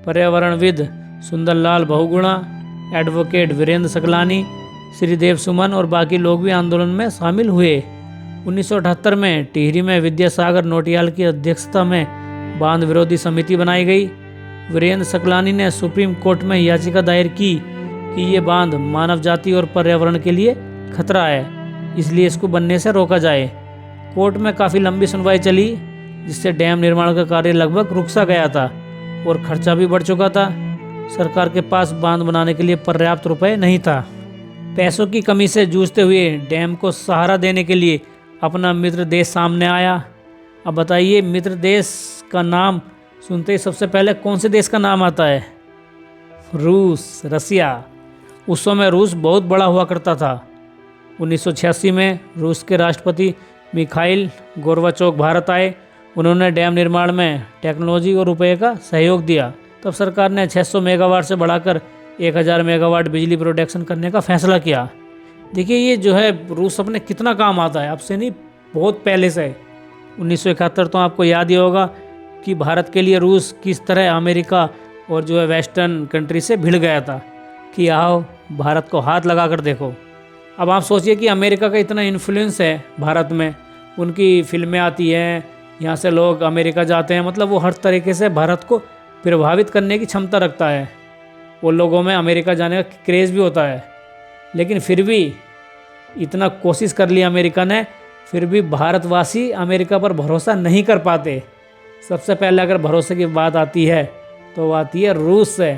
[SPEAKER 1] पर्यावरणविद सुंदरलाल बहुगुणा, एडवोकेट वीरेंद्र सकलानी, श्रीदेव सुमन और बाकी लोग भी आंदोलन में शामिल हुए। 1978 में टिहरी में विद्यासागर नोटियाल की अध्यक्षता में बांध विरोधी समिति बनाई गई। वीरेंद्र सकलानी ने सुप्रीम कोर्ट में याचिका दायर की कि ये बांध मानव जाति और पर्यावरण के लिए खतरा है, इसलिए इसको बनने से रोका जाए। कोर्ट में काफ़ी लंबी सुनवाई चली, जिससे डैम निर्माण का कार्य लगभग रुक सा गया था और खर्चा भी बढ़ चुका था। सरकार के पास बांध बनाने के लिए पर्याप्त रुपए नहीं था। पैसों की कमी से जूझते हुए डैम को सहारा देने के लिए अपना मित्र देश सामने आया। अब बताइए, मित्र देश का नाम सुनते ही सबसे पहले कौन से देश का नाम आता है? रूस, रसिया। उस समय रूस बहुत बड़ा हुआ करता था। 1986 में रूस के राष्ट्रपति मिखाइल गोर्बाचोव भारत आए। उन्होंने डैम निर्माण में टेक्नोलॉजी और रुपये का सहयोग दिया। तब सरकार ने 600 मेगावाट से बढ़ाकर 1000 मेगावाट बिजली प्रोडक्शन करने का फैसला किया। देखिए, ये जो है रूस अपने कितना काम आता है, अब से नहीं, बहुत पहले से। 1971 तो आपको याद ही होगा कि भारत के लिए रूस किस तरह अमेरिका और जो है वेस्टर्न कंट्री से भिड़ गया था कि आओ भारत को हाथ लगा कर देखो। अब आप सोचिए कि अमेरिका का इतना इन्फ्लुएंस है भारत में, उनकी फिल्में आती हैं, यहाँ से लोग अमेरिका जाते हैं, मतलब वो हर तरीके से भारत को प्रभावित करने की क्षमता रखता है। वो लोगों में अमेरिका जाने का क्रेज़ भी होता है। लेकिन फिर भी इतना कोशिश कर लिया अमेरिका ने, फिर भी भारतवासी अमेरिका पर भरोसा नहीं कर पाते। सबसे पहले अगर भरोसे की बात आती है तो वो आती है रूस से।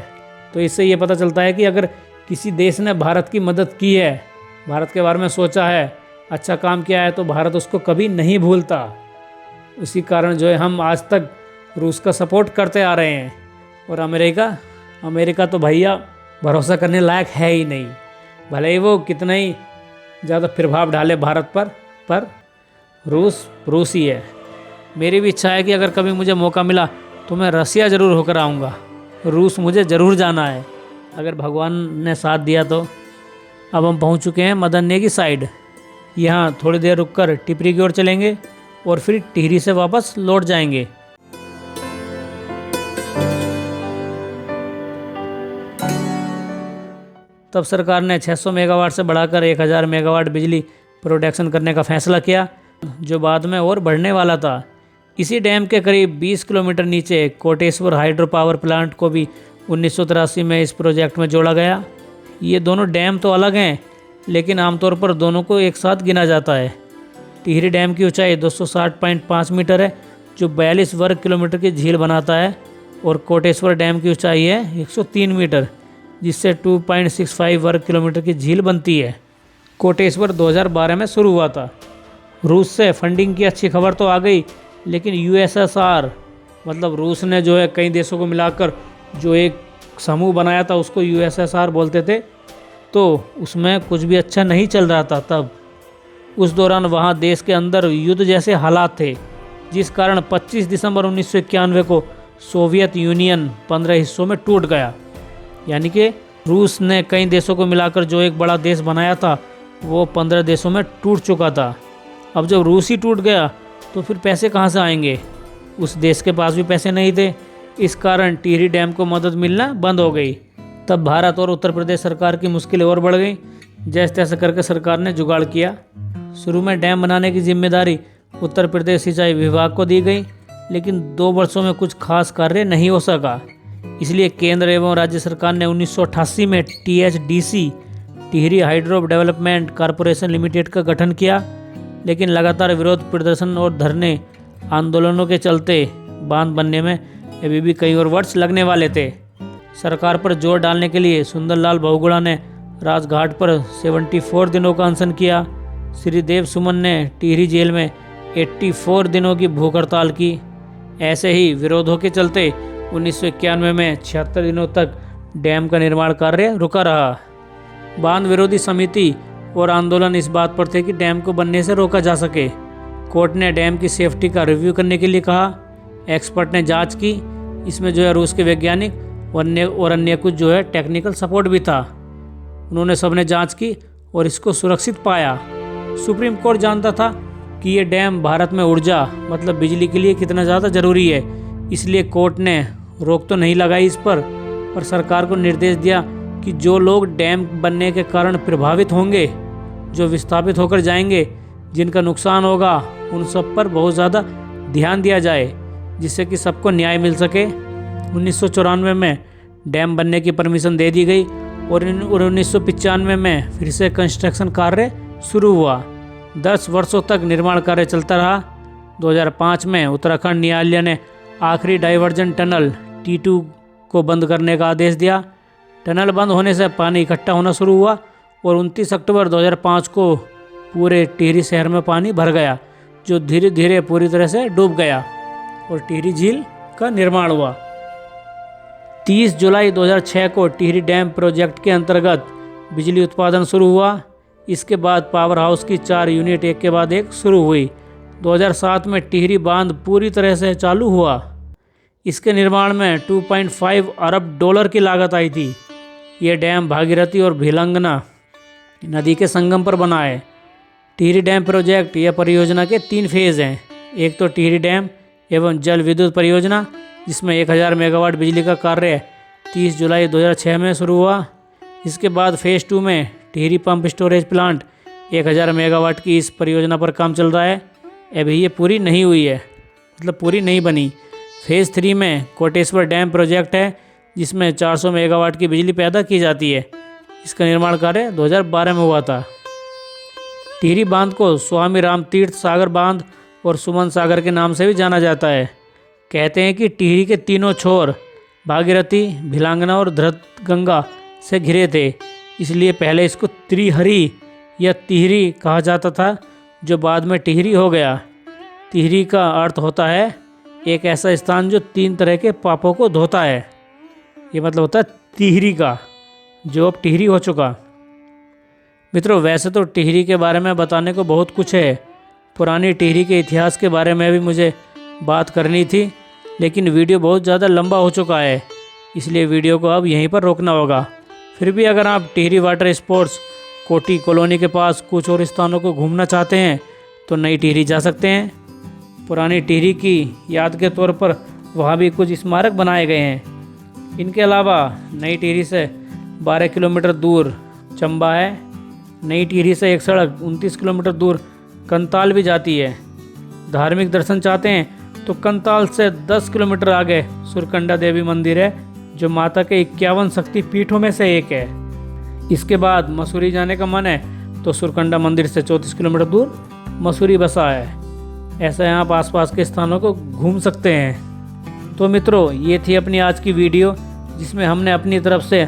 [SPEAKER 1] तो इससे ये पता चलता है कि अगर किसी देश ने भारत की मदद की है, भारत के बारे में सोचा है, अच्छा काम किया है, तो भारत उसको कभी नहीं भूलता। उसी कारण जो है हम आज तक रूस का सपोर्ट करते आ रहे हैं। और अमेरिका तो भैया भरोसा करने लायक है ही नहीं, भले ही वो कितना ही ज़्यादा प्रभाव डाले भारत पर रूस ही है। मेरी भी इच्छा है कि अगर कभी मुझे मौका मिला तो मैं रसिया ज़रूर होकर आऊँगा। रूस मुझे ज़रूर जाना है, अगर भगवान ने साथ दिया तो। अब हम पहुँच चुके हैं मदन्ने की साइड। यहाँ थोड़ी देर रुककर टिपरी की ओर चलेंगे और फिर टिहरी से वापस लौट जाएंगे। तब सरकार ने 600 मेगावाट से बढ़ाकर 1000 मेगावाट बिजली प्रोडक्शन करने का फैसला किया, जो बाद में और बढ़ने वाला था। इसी डैम के करीब 20 किलोमीटर नीचे कोटेश्वर हाइड्रो पावर प्लांट को भी 1983 में इस प्रोजेक्ट में जोड़ा गया। ये दोनों डैम तो अलग हैं, लेकिन आमतौर पर दोनों को एक साथ गिना जाता है। टिहरी डैम की ऊंचाई 260.5 मीटर है, जो 42 वर्ग किलोमीटर की झील बनाता है, और कोटेश्वर डैम की ऊंचाई है 103 मीटर, जिससे 2.65 वर्ग किलोमीटर की झील बनती है। कोटेश्वर 2012 में शुरू हुआ था। रूस से फंडिंग की अच्छी खबर तो आ गई, लेकिन यूएसएसआर मतलब रूस ने जो है कई देशों को मिलाकर जो एक समूह बनाया था, उसको यूएसएसआर बोलते थे, तो उसमें कुछ भी अच्छा नहीं चल रहा था तब। उस दौरान वहाँ देश के अंदर युद्ध जैसे हालात थे, जिस कारण 25 दिसंबर 1991 को सोवियत यूनियन 15 हिस्सों में टूट गया। यानी कि रूस ने कई देशों को मिलाकर जो एक बड़ा देश बनाया था, वो 15 देशों में टूट चुका था। अब जब रूस ही टूट गया तो फिर पैसे कहाँ से आएंगे? उस देश के पास भी पैसे नहीं थे। इस कारण टिहरी डैम को मदद मिलना बंद हो गई। तब भारत और उत्तर प्रदेश सरकार की मुश्किलें और बढ़ गई। जैसे तैसे करके सरकार ने जुगाड़ किया। शुरू में डैम बनाने की जिम्मेदारी उत्तर प्रदेश सिंचाई विभाग को दी गई, लेकिन 2 वर्षों में कुछ खास कार्य नहीं हो सका। इसलिए केंद्र एवं राज्य सरकार ने 1988 में THDC Tehri hydro development corporation limited का गठन किया, लेकिन लगातार विरोध प्रदर्शन और धरने आंदोलनों के चलते बांध बनने में अभी भी कई और वर्ष लगने वाले थे। सरकार पर जोर डालने के लिए सुंदरलाल बहुगुणा ने राजघाट पर 74 दिनों का अनशन किया। श्रीदेव सुमन ने टिहरी जेल में 84 दिनों की भूख हड़ताल की। ऐसे ही विरोधों के चलते 1991 में 76 दिनों तक डैम का निर्माण कार्य रुका रहा। बांध विरोधी समिति और आंदोलन इस बात पर थे कि डैम को बनने से रोका जा सके। कोर्ट ने डैम की सेफ्टी का रिव्यू करने के लिए कहा। एक्सपर्ट ने जांच की। इसमें जो है रूस के वैज्ञानिक और अन्य कुछ जो है टेक्निकल सपोर्ट भी था। उन्होंने सबने जांच की और इसको सुरक्षित पाया। सुप्रीम कोर्ट जानता था कि ये डैम भारत में ऊर्जा मतलब बिजली के लिए कितना ज़्यादा ज़रूरी है, इसलिए कोर्ट ने रोक तो नहीं लगाई इस पर सरकार को निर्देश दिया कि जो लोग डैम बनने के कारण प्रभावित होंगे, जो विस्थापित होकर जाएंगे, जिनका नुकसान होगा, उन सब पर बहुत ज़्यादा ध्यान दिया जाए जिससे कि सबको न्याय मिल सके। 1994 में डैम बनने की परमिशन दे दी गई और 1995 में फिर से कंस्ट्रक्शन कार्य शुरू हुआ। 10 वर्षों तक निर्माण कार्य चलता रहा। 2005 में उत्तराखंड न्यायालय ने आखिरी डाइवर्जन टनल T2 को बंद करने का आदेश दिया। टनल बंद होने से पानी इकट्ठा होना शुरू हुआ और 29 अक्टूबर 2005 को पूरे टिहरी शहर में पानी भर गया, जो धीरे धीरे पूरी तरह से डूब गया और टिहरी झील का निर्माण हुआ। 30 जुलाई 2006 को टिहरी डैम प्रोजेक्ट के अंतर्गत बिजली उत्पादन शुरू हुआ। इसके बाद पावर हाउस की 4 यूनिट एक के बाद एक शुरू हुई। 2007 में टिहरी बांध पूरी तरह से चालू हुआ। इसके निर्माण में 2.5 अरब डॉलर की लागत आई थी। ये डैम भागीरथी और भिलंगना नदी के संगम पर बना है। टिहरी डैम प्रोजेक्ट यह परियोजना के 3 फेज़ हैं। एक तो टिहरी डैम एवं जल विद्युत परियोजना, जिसमें 1000 मेगावाट बिजली का कार्य 30 जुलाई 2006 में शुरू हुआ। इसके बाद फेज़ 2 में Tehri pump storage plant 1000 megawatt की इस परियोजना पर काम चल रहा है। अभी ये पूरी नहीं हुई है, मतलब पूरी नहीं बनी। फेज़ 3 में कोटेश्वर डैम प्रोजेक्ट है, जिसमें 400 मेगावाट की बिजली पैदा की जाती है। इसका निर्माण कार्य 2012 में हुआ था। टिहरी बांध को स्वामी राम तीर्थ सागर बांध और सुमन सागर के नाम से भी जाना जाता है। कहते हैं कि टिहरी के तीनों छोर भागीरथी, भिलांगना और धृतगंगा से घिरे थे, इसलिए पहले इसको त्रिहरी या तिहरी कहा जाता था, जो बाद में टिहरी हो गया। तिहरी का अर्थ होता है एक ऐसा स्थान जो 3 तरह के पापों को धोता है। ये मतलब होता है तिहरी का, जो अब टिहरी हो चुका। मित्रों, वैसे तो टिहरी के बारे में बताने को बहुत कुछ है। पुरानी टिहरी के इतिहास के बारे में भी मुझे बात करनी थी, लेकिन वीडियो बहुत ज़्यादा लंबा हो चुका है, इसलिए वीडियो को अब यहीं पर रोकना होगा। फिर भी अगर आप टिहरी वाटर स्पोर्ट्स कोटी कॉलोनी के पास कुछ और स्थानों को घूमना चाहते हैं तो नई टिहरी जा सकते हैं। पुरानी टिहरी की याद के तौर पर वहाँ भी कुछ स्मारक बनाए गए हैं। इनके अलावा नई टिहरी से 12 किलोमीटर दूर चंबा है। नई टिहरी से एक सड़क 29 किलोमीटर दूर कंताल भी जाती है। धार्मिक दर्शन चाहते हैं तो कंताल से 10 किलोमीटर आगे सुरकंडा देवी मंदिर है, जो माता के 51 शक्ति पीठों में से एक है। इसके बाद मसूरी जाने का मन है तो सुरकंडा मंदिर से 34 किलोमीटर दूर मसूरी बसा है। ऐसा यहाँ आप आसपास के स्थानों को घूम सकते हैं। तो मित्रों, ये थी अपनी आज की वीडियो, जिसमें हमने अपनी तरफ से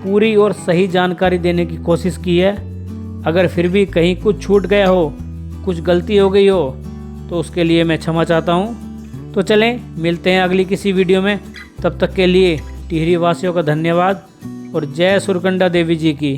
[SPEAKER 1] पूरी और सही जानकारी देने की कोशिश की है। अगर फिर भी कहीं कुछ छूट गया हो, कुछ गलती हो गई हो, तो उसके लिए मैं क्षमा चाहता हूँ। तो चलें, मिलते हैं अगली किसी वीडियो में। तब तक के लिए टिहरी वासियों का धन्यवाद और जय सुरकंडा देवी जी की।